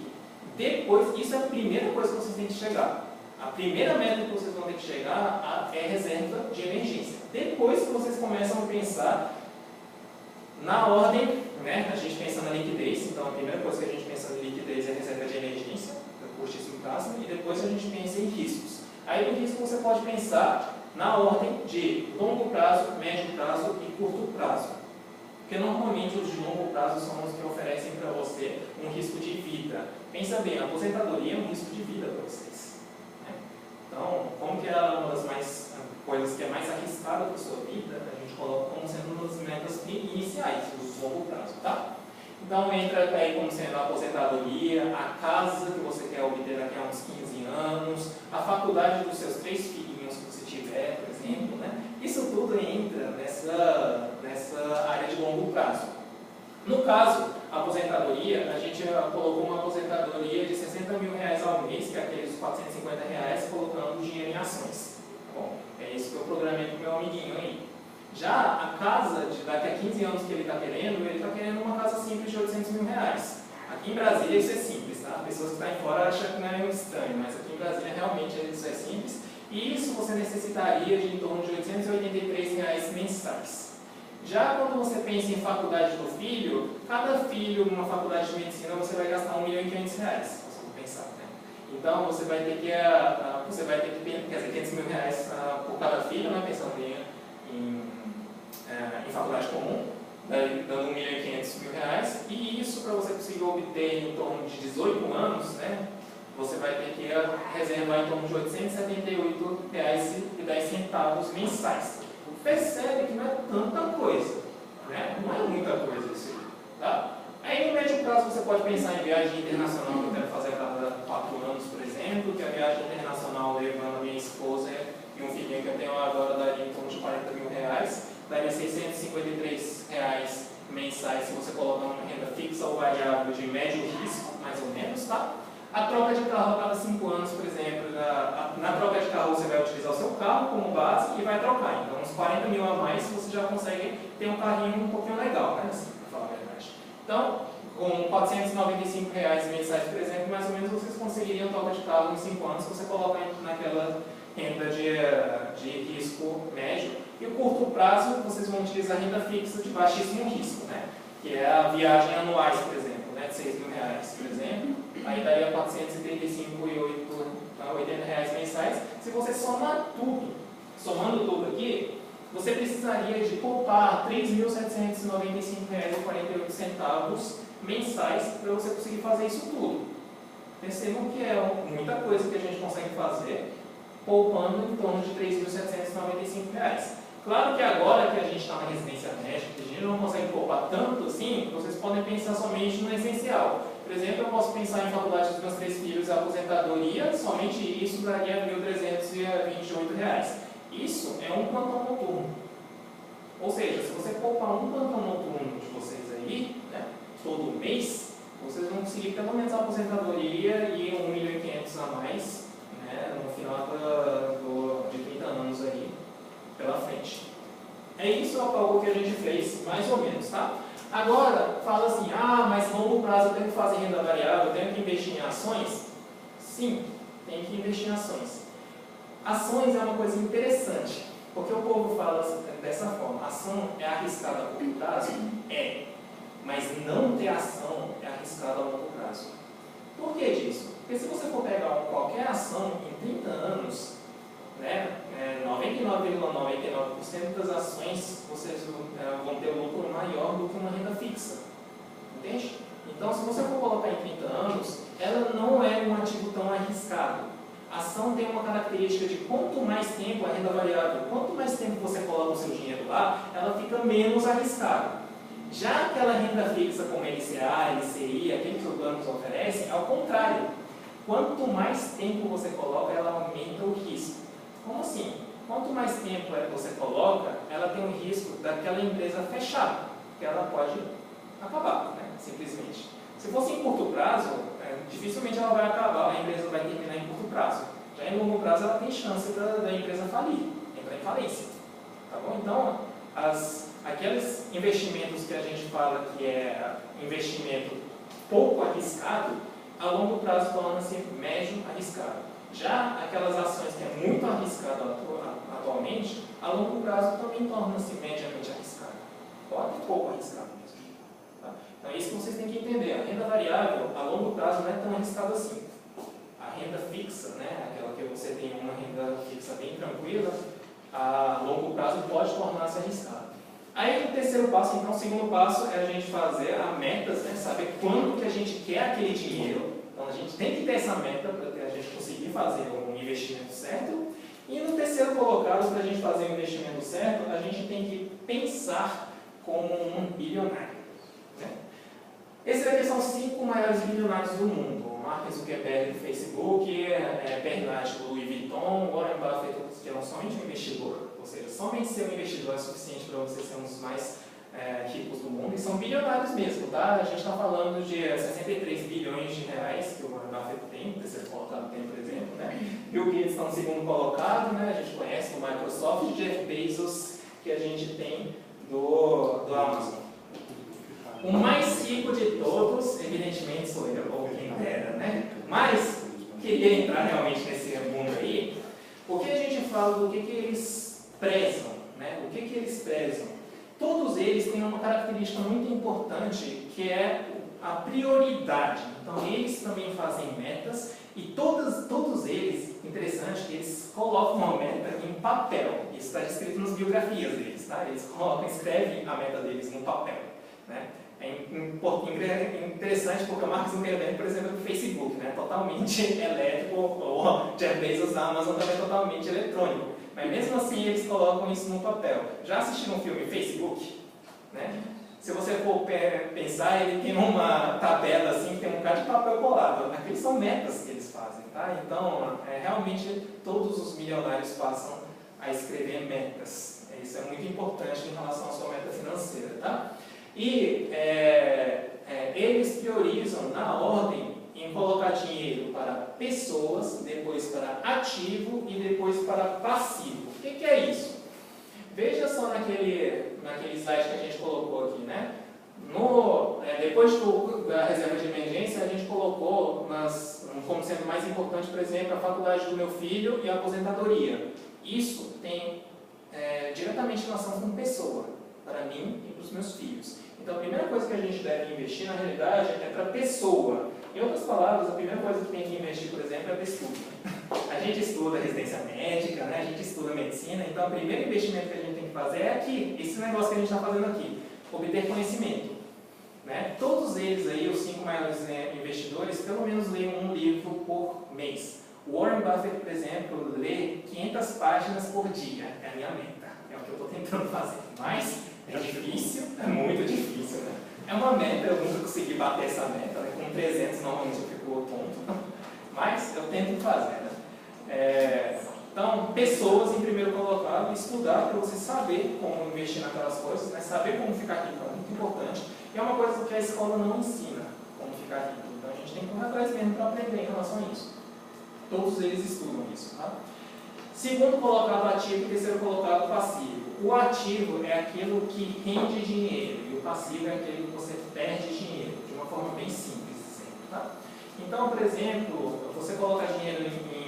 Depois, isso é a primeira coisa que vocês têm que chegar. A primeira meta que vocês vão ter que chegar é reserva de emergência. Depois que vocês começam a pensar na ordem, né, a gente pensa na liquidez, então a primeira coisa que a gente pensa na liquidez é reserva de emergência, do curtíssimo prazo, e depois a gente pensa em riscos. Aí no risco você pode pensar na ordem de longo prazo, médio prazo e curto prazo. Porque normalmente os de longo prazo são os que oferecem para você um risco de vida. Pensa bem, a aposentadoria é um risco de vida para vocês. Né? Então, como que é uma das coisas que é mais arriscada para a sua vida, a gente coloca como sendo uma das metas iniciais, os longo prazo, tá? Então, entra aí como sendo a aposentadoria, a casa que você quer obter daqui a uns 15 anos, a faculdade dos seus 3 filhinhos que você tiver, por exemplo, né? Isso tudo entra nessa área de longo prazo. No caso, a aposentadoria, a gente colocou uma aposentadoria de R$60.000 ao mês, que é aqueles R$450, colocando dinheiro em ações. Tá bom? É isso que eu programei para o meu amiguinho aí. Já a casa, daqui a 15 anos que ele está querendo uma casa simples de R$800.000. Aqui em Brasília isso é simples, tá? Pessoas que estão em fora acham que não é muito estranho, mas aqui em Brasília realmente isso é simples. E isso você necessitaria de em torno de R$883 mensais. Já quando você pensa em faculdade do filho, cada filho numa faculdade de medicina você vai gastar R$1.500, se você for pensar, né? Então você vai ter que, quer dizer, R$500.000 por cada filho, né? Pensando em faculdade comum, dando R$1.500, e isso para você conseguir obter em torno de 18 anos, né? Você vai ter que reservar em torno de R$878,10 mensais. Percebe que não é tanta coisa, né? Não é muita coisa isso aí, tá? Aí no médio prazo você pode pensar em viagem internacional, que eu quero fazer a cada 4 anos, por exemplo, que a viagem internacional levando a minha esposa e um filhinho que eu tenho agora daria em torno de R$40.000, daria R$653 mensais se você colocar uma renda fixa ou variável de médio risco, mais ou menos, tá? A troca de carro a cada 5 anos, por exemplo, na troca de carro você vai utilizar o seu carro como base e vai trocar. Então, uns R$40.000 a mais você já consegue ter um carrinho um pouquinho legal, né? Assim, para falar a verdade. Então, com R$495 mensais, por exemplo, mais ou menos vocês conseguiriam troca de carro em 5 anos se você colocar naquela renda de risco médio. E o curto prazo, vocês vão utilizar renda fixa de baixíssimo risco, né? Que é a viagem anuais, por exemplo, né? De R$6.000, por exemplo. Aí daria R$435,80 mensais. Se você somar tudo, somando tudo aqui, você precisaria de poupar R$3.795,48 mensais para você conseguir fazer isso tudo. Percebam que é muita coisa que a gente consegue fazer poupando em torno de R$3.795. Claro que agora que a gente está na residência médica, que a gente não consegue poupar tanto assim, vocês podem pensar somente no essencial. Por exemplo, eu posso pensar em faculdade dos meus 3 filhos e aposentadoria, somente isso daria R$1.328. Isso é um plantão noturno. Ou seja, se você poupar um plantão noturno de vocês aí, né, todo mês, vocês vão conseguir pelo menos a aposentadoria e 1.500.000 a mais, né, no final de 30 anos aí pela frente. É isso algo que a gente fez, mais ou menos, tá? Agora, fala assim, mas longo prazo eu tenho que fazer renda variável, eu tenho que investir em ações? Sim, tem que investir em ações. Ações é uma coisa interessante, porque o povo fala dessa forma, ação é arriscada a curto prazo? É, mas não ter ação é arriscada a longo prazo. Por que disso? Porque se você for pegar qualquer ação em 30 anos, né, 99,99% das ações vocês vão ter um lucro maior do que uma renda fixa. Entende? Então, se você for colocar em 30 anos, ela não é um ativo tão arriscado. A ação tem uma característica de quanto mais tempo, a renda variável, quanto mais tempo você coloca o seu dinheiro lá, ela fica menos arriscada. Já aquela renda fixa como LCA, LCI, aquele que os bancos oferecem, é ao contrário. Quanto mais tempo você coloca, ela aumenta o risco. Como assim? Quanto mais tempo você coloca, ela tem um risco daquela empresa fechar, que ela pode acabar, né? Simplesmente. Se fosse em curto prazo, dificilmente ela vai acabar, a empresa vai terminar em curto prazo. Já em longo prazo, ela tem chance da empresa falir, entrar em falência. Tá bom? Então, aqueles investimentos que a gente fala que é investimento pouco arriscado, a longo prazo torna-se médio arriscado. Já aquelas ações que é muito arriscado atualmente, a longo prazo também torna-se mediamente arriscado. Pode pouco arriscado mesmo. Tá? Então é isso que vocês têm que entender. A renda variável, a longo prazo, não é tão arriscada assim. A renda fixa, né, aquela que você tem uma renda fixa bem tranquila, a longo prazo pode tornar-se arriscado. Aí o terceiro passo, então o segundo passo é a gente fazer a metas, né, saber quando que a gente quer aquele dinheiro. Então a gente tem que ter essa meta para a gente conseguir fazer um investimento certo. E no terceiro colocado, para a gente fazer um investimento certo, a gente tem que pensar como um bilionário. Né? Esses aqui são os 5 maiores bilionários do mundo. Mark Zuckerberg do Facebook, Bernard do Louis Vuitton, Warren Buffett, que é somente um investidor. Ou seja, somente ser um investidor é suficiente para você ser um dos mais ricos do mundo, e são bilionários mesmo, tá? A gente está falando de 63 bilhões de reais que o Warren Buffett tem, o terceiro colocado tem, por exemplo, né? Bill Gates está no segundo colocado, né? A gente conhece do Microsoft, e Jeff Bezos, que a gente tem do Amazon. O mais rico de todos, evidentemente, sou eu, ou quem dera, né? Mas, queria entrar realmente nesse mundo aí, porque a gente fala do que eles prezam, né? O que eles prezam? Todos eles têm uma característica muito importante, que é a prioridade. Então, eles também fazem metas, e todos eles, interessante, que eles colocam uma meta em papel. Isso está escrito nas biografias deles, tá? Eles escrevem a meta deles no papel, né? É interessante porque o Mark Zuckerberg, por exemplo, do Facebook, né? Totalmente elétrico, o Jeff Bezos da Amazon também é totalmente eletrônico. Mas mesmo assim eles colocam isso no papel. Já assistiram um filme Facebook? Né? Se você for pensar, ele tem uma tabela assim, que tem um bocado de papel colado. Aqueles são metas que eles fazem. Tá? Então, realmente todos os milionários passam a escrever metas. Isso é muito importante em relação à sua meta financeira. Tá? E eles priorizam na ordem em colocar dinheiro para pessoas, depois para ativo e depois para passivo. O que é isso? Veja só naquele slide que a gente colocou aqui, né? Depois da reserva de emergência, a gente colocou como sendo mais importante, por exemplo, a faculdade do meu filho e a aposentadoria. Isso tem diretamente relação com pessoa, para mim e para os meus filhos. Então, a primeira coisa que a gente deve investir, na realidade, é para a pessoa. Em outras palavras, a primeira coisa que tem que investir, por exemplo, é para estudo. A gente estuda residência médica, né? A gente estuda medicina, então o primeiro investimento que a gente tem que fazer é aqui, esse negócio que a gente está fazendo aqui, obter conhecimento. Né? Todos eles aí, os 5 maiores investidores, pelo menos leem um livro por mês. O Warren Buffett, por exemplo, lê 500 páginas por dia, é a minha meta, é o que eu estou tentando fazer. Mas é difícil, é muito difícil, né? É uma meta, eu nunca consegui bater essa meta, né? Com 300 normalmente eu fico tonto, mas eu tento fazer, né? Então, pessoas em primeiro colocado, estudar para você saber como investir naquelas coisas, né? Saber como ficar rico é muito importante. E é uma coisa que a escola não ensina, como ficar rico. Então, a gente tem que correr atrás mesmo para aprender em relação a isso. Todos eles estudam isso. Tá? Segundo colocado, ativo, e terceiro colocado, passivo. O ativo é aquilo que rende dinheiro e o passivo é aquele que você perde dinheiro, de uma forma bem simples sempre. Tá? Então, por exemplo, você coloca dinheiro em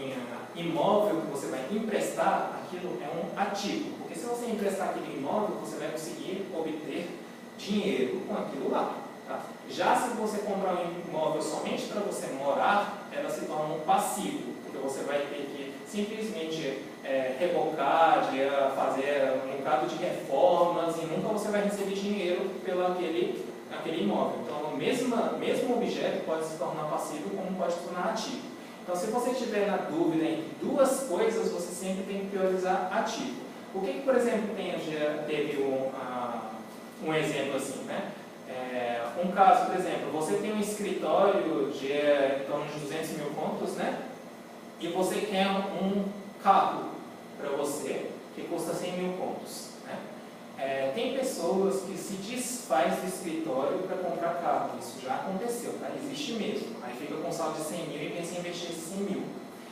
imóvel que você vai emprestar, aquilo é um ativo. Porque se você emprestar aquele imóvel, você vai conseguir obter dinheiro com aquilo lá. Tá? Já se você comprar um imóvel somente para você morar, ela se torna um passivo, porque você vai ter que simplesmente rebocar, fazer um bocado de reformas e nunca você vai receber dinheiro pelo aquele imóvel. Então, o mesmo objeto pode se tornar passivo como pode se tornar ativo. Então, se você estiver na dúvida entre duas coisas, você sempre tem que priorizar ativo. O que, por exemplo, teve um exemplo assim, né? Um caso, por exemplo, você tem um escritório de em torno de 200 mil contos, né? E você quer um carro para você que custa 100 mil contos, né? Tem pessoas que se desfaz do escritório para comprar carro, isso já aconteceu, tá? Existe mesmo. Aí fica com saldo de 100 mil e pensa em investir esses 100 mil.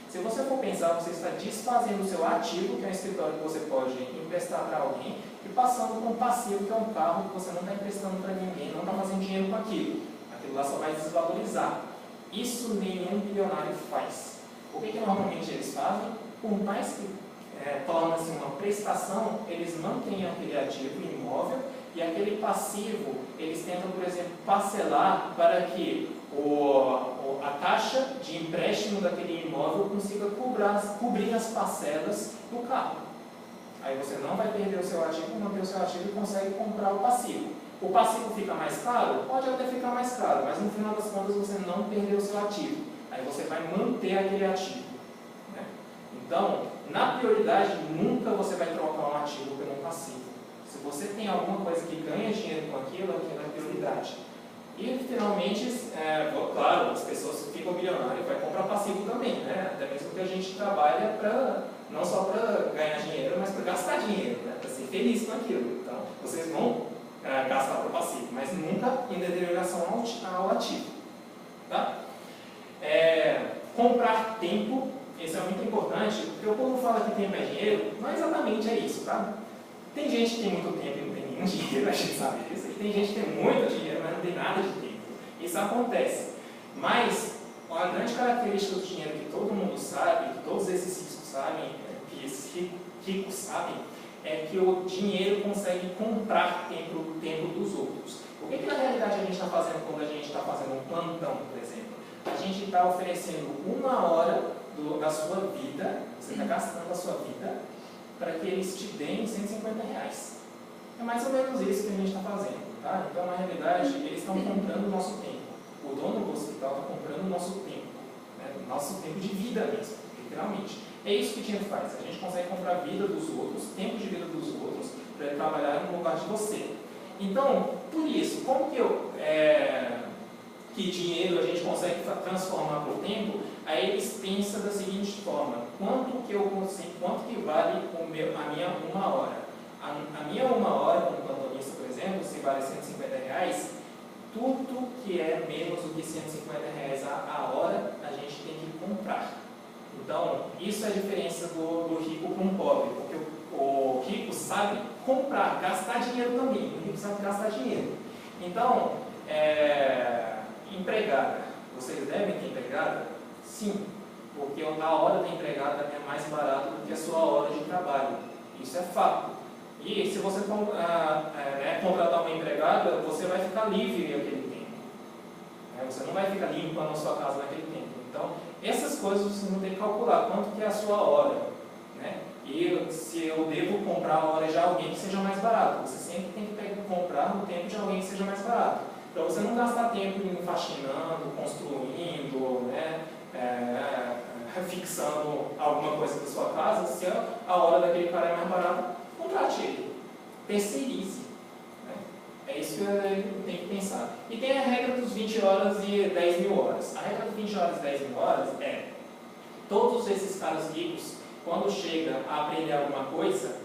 Se você for pensar, você está desfazendo o seu ativo, que é um escritório que você pode emprestar para alguém, e passando para um passivo, que é um carro que você não está emprestando para ninguém, não está fazendo dinheiro com aquilo. Aquilo lá só vai desvalorizar. Isso nenhum bilionário faz. O que normalmente eles fazem? Por mais que torna-se uma prestação, eles mantêm aquele ativo imóvel e aquele passivo, eles tentam, por exemplo, parcelar para que a taxa de empréstimo daquele imóvel consiga cobrir as parcelas do carro. Aí você não vai perder o seu ativo, manter o seu ativo e consegue comprar o passivo. O passivo fica mais caro? Pode até ficar mais caro, mas no final das contas você não perdeu o seu ativo. Aí você vai manter aquele ativo. Né? Então, na prioridade, nunca você vai trocar um ativo por um passivo. Se você tem alguma coisa que ganha dinheiro com aquilo é prioridade. E, finalmente, claro, as pessoas ficam bilionárias e vai comprar passivo também, né? Até mesmo que a gente trabalha não só para ganhar dinheiro, mas para gastar dinheiro, né? Para ser feliz com aquilo. Então, vocês vão gastar para o passivo, mas nunca em deterioração ao ativo. Tá? Comprar tempo, isso é muito importante, porque o povo fala que tempo é dinheiro, não exatamente é isso, tá? Tem gente que tem muito tempo e não tem nenhum dinheiro, a gente sabe disso, e tem gente que tem muito dinheiro, mas não tem nada de tempo. Isso acontece. Mas a grande característica do dinheiro que todo mundo sabe, que todos esses ricos sabem, que esses ricos sabem, é que o dinheiro consegue comprar tempo dos outros. O que na realidade a gente está fazendo quando a gente está fazendo um plantão, por exemplo? A gente está oferecendo 1 hora da sua vida, você está gastando a sua vida, para que eles te deem R$150. É mais ou menos isso que a gente está fazendo. Tá? Então, na realidade, eles estão comprando o nosso tempo. O dono do hospital está comprando o nosso tempo. Né? O nosso tempo de vida mesmo, literalmente. É isso que o dinheiro faz. A gente consegue comprar a vida dos outros, tempo de vida dos outros, para ele trabalhar no lugar de você. Então, por isso, como que dinheiro a gente consegue transformar por tempo? Aí eles pensam da seguinte forma: quanto que vale a minha 1 hora? A minha 1 hora, como plantonista, por exemplo, se vale R$150, tudo que é menos do que R$150 a hora, a gente tem que comprar. Então, isso é a diferença do rico para um pobre, porque o rico sabe comprar, gastar dinheiro também, o rico sabe gastar dinheiro. Então, empregada, vocês devem ter empregada? Sim, porque a hora da empregada é mais barata do que a sua hora de trabalho. Isso é fato. E se você contratar uma empregada, você vai ficar livre aquele tempo. Você não vai ficar limpando a sua casa naquele tempo. Então, essas coisas você não tem que calcular quanto que é a sua hora. Né? E se eu devo comprar a hora de alguém que seja mais barato, você sempre tem que comprar no tempo de alguém que seja mais barato. Para você não gastar tempo faxinando, construindo, né? Fixando alguma coisa da sua casa, se a hora daquele cara é mais barata, contrate ele, terceirize. Né? É isso que eu tenho que pensar. E tem a regra dos 20 horas e 10 mil horas. A regra dos 20 horas e 10 mil horas é: todos esses caras ricos, quando chega a aprender alguma coisa,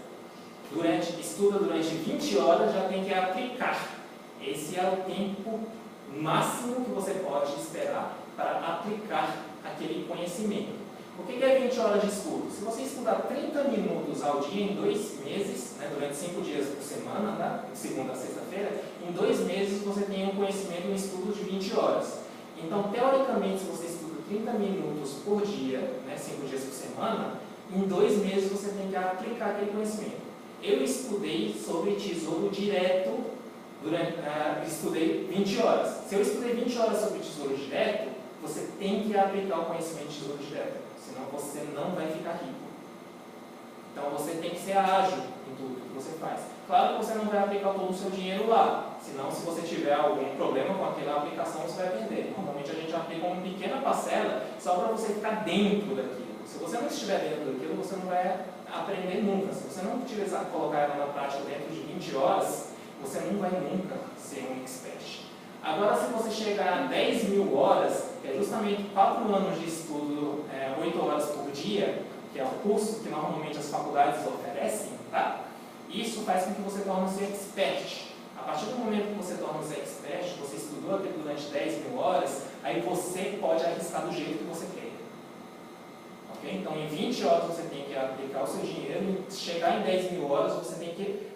estuda durante 20 horas, já tem que aplicar. Esse é o tempo máximo que você pode esperar para aplicar aquele conhecimento. O que é 20 horas de estudo? Se você estudar 30 minutos ao dia em 2 meses, né, durante 5 dias por semana, tá? De segunda a sexta-feira, em 2 meses você tem um conhecimento em estudo de 20 horas. Então, teoricamente, se você estuda 30 minutos por dia, né, 5 dias por semana, em 2 meses você tem que aplicar aquele conhecimento. Eu estudei sobre tesouro direto, estudei 20 horas. Se eu estudei 20 horas sobre tesouro direto, você tem que aplicar o conhecimento de tesouro direto, senão você não vai ficar rico. Então você tem que ser ágil em tudo que você faz. Claro que você não vai aplicar todo o seu dinheiro lá, senão se você tiver algum problema com aquela aplicação, você vai perder. Normalmente a gente aplica uma pequena parcela só para você ficar dentro daquilo. Se você não estiver dentro daquilo, você não vai aprender nunca. Se você não tiver colocar ela na prática dentro de 20 horas, você não vai nunca ser um expert. Agora, se você chegar a 10 mil horas, que é justamente 4 anos de estudo, 8 horas por dia, que é o curso que normalmente as faculdades oferecem, tá? Isso faz com que você torne-se expert. A partir do momento que você torna-se expert, você estudou aquilo durante 10 mil horas, aí você pode arriscar do jeito que você quer. Okay? Então, em 20 horas você tem que aplicar o seu dinheiro, e chegar em 10 mil horas você tem que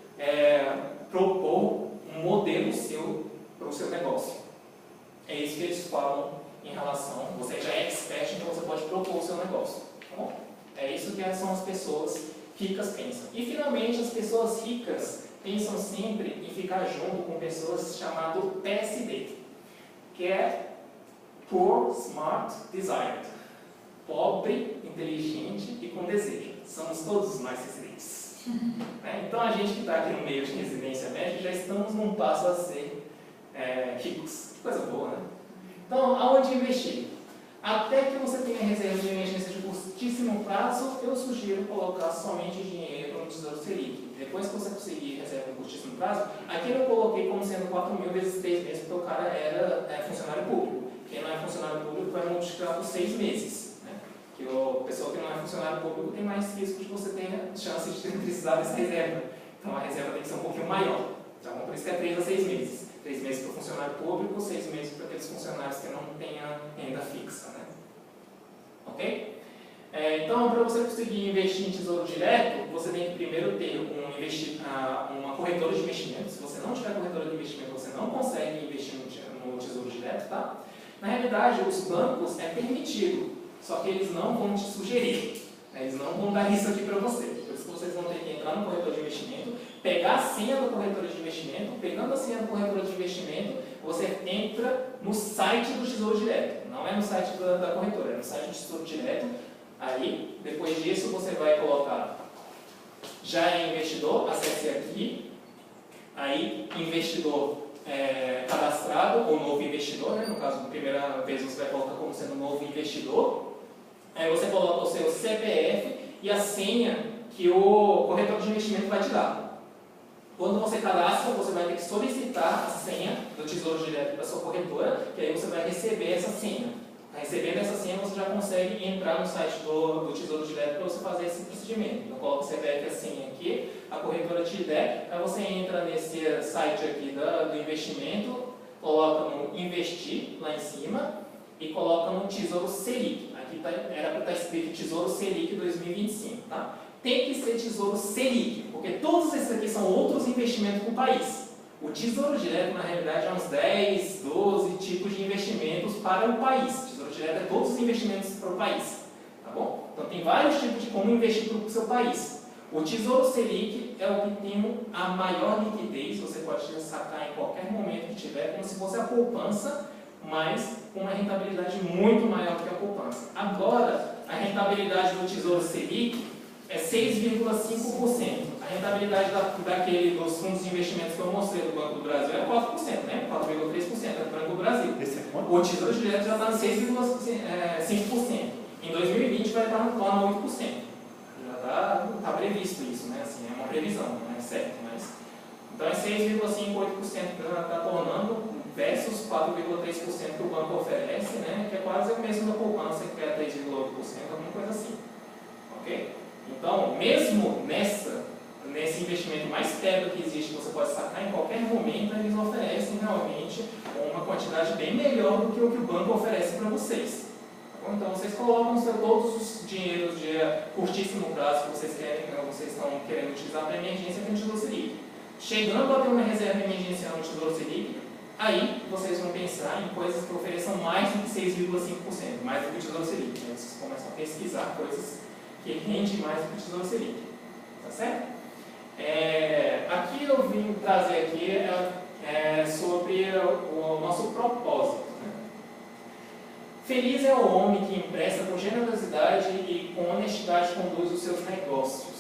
propor um modelo seu para o seu negócio. É isso que eles falam em relação, você já é expert, então você pode propor o seu negócio. Tá bom? É isso que são as pessoas ricas pensam. E finalmente, as pessoas ricas pensam sempre em ficar junto com pessoas chamadas PSD, que é Poor, Smart, Desired. Pobre, inteligente e com desejo. Somos todos narcisistas. Então a gente que está aqui no meio de residência média, já estamos num passo a ser ricos. Coisa boa, né? Então, aonde investir? Até que você tenha reserva de emergência de curtíssimo prazo, eu sugiro colocar somente dinheiro no Tesouro Selic. Depois que você conseguir reserva de curtíssimo prazo, aqui eu coloquei como sendo 4 mil vezes 3 meses, porque o cara era funcionário público. Quem não é funcionário público vai multiplicar por 6 meses. Né? Que a pessoa que não é funcionário público tem mais risco de você ter chance de precisar dessa reserva. Então a reserva tem que ser um pouquinho maior. Então, por isso que é 3 a 6 meses. 3 meses para o funcionário público, 6 meses para aqueles funcionários que não tenham renda fixa. Né? Ok? Então, para você conseguir investir em tesouro direto, você tem que primeiro ter uma corretora de investimento. Se você não tiver corretora de investimento, você não consegue investir no tesouro direto. Tá? Na realidade, os bancos é permitido, só que eles não vão te sugerir. Eles não vão dar isso aqui para você. Por isso que vocês vão ter que entrar no corretor de investimento, pegar a senha do corretor de investimento, pegando a senha do corretor de investimento, você entra no site do Tesouro Direto. Não é no site da corretora, é no site do Tesouro Direto. Aí, depois disso, você vai colocar já é investidor, acesse aqui. Aí, investidor cadastrado, ou novo investidor, né? No caso, a primeira vez você vai colocar como sendo novo investidor. Aí você coloca o seu CPF e a senha que o corretor de investimento vai te dar. Quando você cadastra, você vai ter que solicitar a senha do Tesouro Direto para a sua corretora, que aí você vai receber essa senha. Recebendo essa senha, você já consegue entrar no site do Tesouro Direto para você fazer esse procedimento. Então, coloca o CPF e a senha aqui, a corretora te der, aí você entra nesse site aqui do investimento, coloca no Investir, lá em cima, e coloca no Tesouro Selic. Aqui era para estar escrito Tesouro Selic 2025, tá? Tem que ser Tesouro Selic, porque todos esses aqui são outros investimentos para o país. O Tesouro Direto, na realidade, é uns 10, 12 tipos de investimentos para o país. O Tesouro Direto é todos os investimentos para o país, tá bom? Então, tem vários tipos de como investir para o seu país. O Tesouro Selic é o que tem a maior liquidez, você pode sacar em qualquer momento que tiver, como se fosse a poupança, mas com uma rentabilidade muito maior que a poupança. Agora, a rentabilidade do Tesouro Selic é 6,5%. A rentabilidade dos fundos de investimentos que eu mostrei do Banco do Brasil é 4%, né? 4,3% é do Banco do Brasil. Esse é quanto? O Tesouro Direto já está em 6,5%. Em 2020 vai estar no torno a 8%. Já está previsto isso, né? Assim, é uma previsão, não é certo, mas... Então é 6,5%, 8% que já está tornando versus 4,3% que o banco oferece, né? Que é quase o mesmo da poupança, que é 3,8%, alguma coisa assim. Ok? Então, mesmo nesse investimento mais perto que existe, que você pode sacar em qualquer momento, eles oferecem realmente uma quantidade bem melhor do que o banco oferece para vocês. Tá bom? Então, vocês colocam todos os dinheiros de curtíssimo prazo que vocês estão querendo utilizar para emergência no Tesouro Selic. Chegando a ter uma reserva emergencial no Tesouro Selic, aí vocês vão pensar em coisas que ofereçam mais do que 6,5%, mais do que o Tesouro Selic. Aí vocês começam a pesquisar coisas que rendem mais do que o Tesouro Selic. Tá certo? Aqui eu vim trazer aqui sobre o nosso propósito. Né? Feliz é o homem que empresta com generosidade e com honestidade conduz os seus negócios.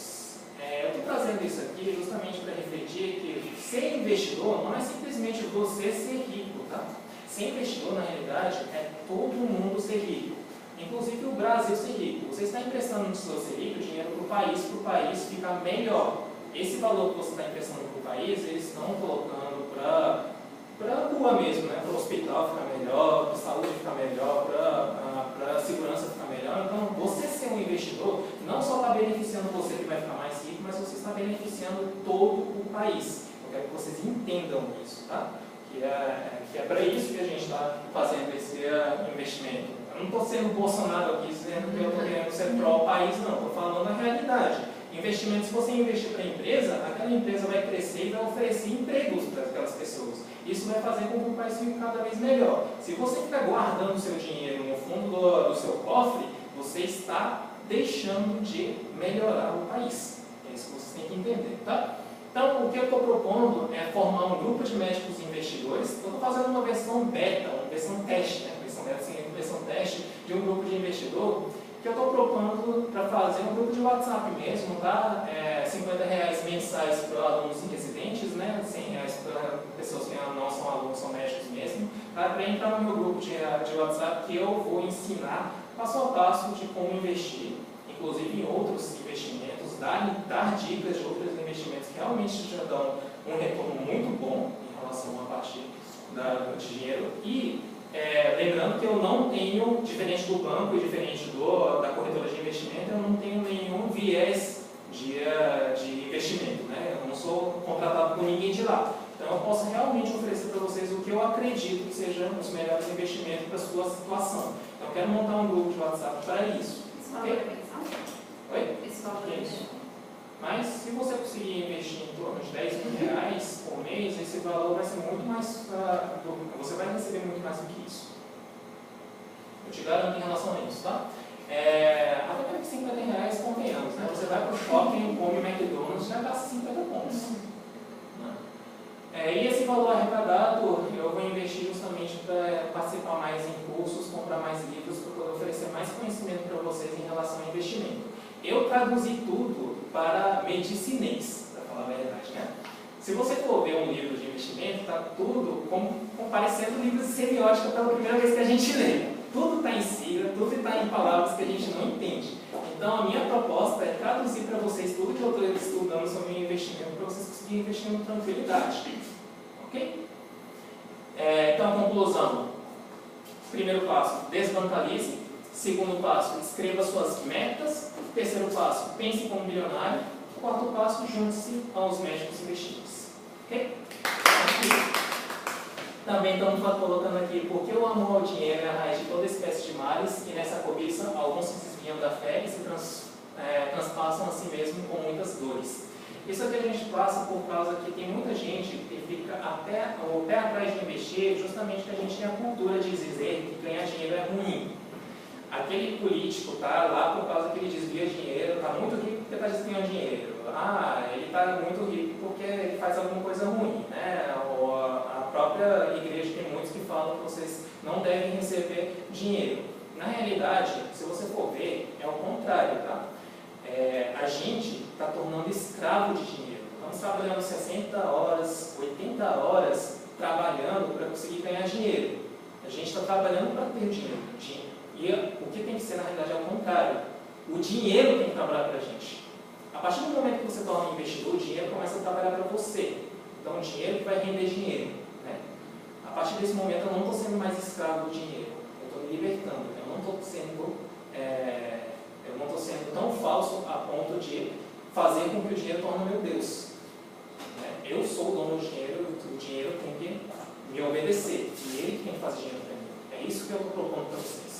Eu estou trazendo isso aqui justamente para refletir que ser investidor não é simplesmente você ser rico. Tá? Ser investidor, na realidade, é todo mundo ser rico. Inclusive o Brasil ser rico. Você está emprestando no Tesouro Selic o dinheiro para o país ficar melhor. Esse valor que você está emprestando para o país, eles estão colocando para a rua mesmo, né? Para o hospital ficar melhor, para a saúde ficar melhor, para a segurança ficar melhor. Então, você ser um investidor não só está beneficiando você que vai ficar mais rico, mas você está beneficiando todo o país. Eu quero que vocês entendam isso, tá? Que é para isso que a gente está fazendo esse investimento. Eu não estou sendo Bolsonaro aqui dizendo que eu estou querendo ser pró-país, não. Estou falando a realidade. Investimento, se você investir para a empresa, aquela empresa vai crescer e vai oferecer empregos para aquelas pessoas. Isso vai fazer com que o país fique cada vez melhor. Se você ficar guardando o seu dinheiro no fundo do seu cofre, você está deixando de melhorar o país. É isso que vocês têm que entender, tá? Então, o que eu estou propondo é formar um grupo de médicos investidores. Eu estou fazendo uma versão beta, uma versão teste, né? Versão teste de um grupo de investidor, que eu estou propondo para fazer um grupo de WhatsApp mesmo, tá? R$50 mensais para alunos residentes, né? R$100 para pessoas que não são alunos, são médicos mesmo, para entrar no meu grupo de WhatsApp, que eu vou ensinar passo a passo de como investir, inclusive em outros investimentos, dar dicas de outros investimentos que realmente já dão um retorno muito bom em relação à parte do dinheiro. E lembrando que eu não tenho, diferente do banco e diferente da corretora de investimento, eu não tenho nenhum viés de investimento, né? Eu não sou contratado por ninguém de lá. Então eu posso realmente oferecer para vocês o que eu acredito que sejam os melhores investimentos para a sua situação. Então eu quero montar um grupo de WhatsApp para isso. Esse valor é mensal? Oi? Esse valor é mensal. Mas se você conseguir investir em torno de R$10.000 por mês, esse valor vai ser muito mais, você vai receber muito mais do que isso. Eu te garanto em relação a isso, tá? Até para R$50, convenhamos, né? Você vai para o shopping, come McDonald's, já gasta 50 pontos. E esse valor arrecadado, eu vou investir justamente para participar mais em cursos, comprar mais livros, para poder oferecer mais conhecimento para vocês em relação ao investimento. Eu traduzi tudo para medicinês, para falar a verdade, né? Se você for ver um livro de investimento, está tudo parecendo livros de semiótica pela primeira vez que a gente lê. Tudo está em sigla, tudo está em palavras que a gente não entende. Então, a minha proposta é traduzir para vocês tudo que eu estou estudando sobre investimento, para vocês conseguirem investir com tranquilidade. Ok? Então, conclusão. Primeiro passo, desbancalize. Segundo passo, escreva suas metas. Terceiro passo, pense como bilionário. Quarto passo, junte-se aos médicos investidores. Ok? Também estamos colocando aqui, porque o amor ao dinheiro é a raiz de toda espécie de males, e nessa cobiça alguns se desviam da fé e se transpassam a si mesmo com muitas dores. Isso aqui a gente passa por causa que tem muita gente que fica o pé atrás de investir, justamente porque a gente tem a cultura de dizer que ganhar dinheiro é ruim. Aquele político está lá por causa que ele desvia dinheiro, está muito rico porque está desviando dinheiro. Ele está muito rico porque ele faz alguma coisa ruim, né? Ou a própria igreja tem muitos que falam que vocês não devem receber dinheiro. Na realidade, se você for ver, é o contrário, tá? A gente está tornando escravo de dinheiro. Estamos trabalhando 60 horas, 80 horas trabalhando para conseguir ganhar dinheiro. A gente está trabalhando para ter dinheiro. E o que tem que ser, na realidade, é o contrário. O dinheiro tem que trabalhar para a gente. A partir do momento que você torna um investidor, o dinheiro começa a trabalhar para você. Então, o dinheiro que vai render dinheiro. Né? A partir desse momento, eu não estou sendo mais escravo do dinheiro. Eu estou me libertando. Eu não estou sendo... eu Eu não estou sendo tão falso a ponto de fazer com que o dinheiro torne meu Deus. Eu sou o dono do dinheiro, o dinheiro tem que me obedecer. E ele que tem que fazer dinheiro para mim. É isso que eu estou propondo para vocês.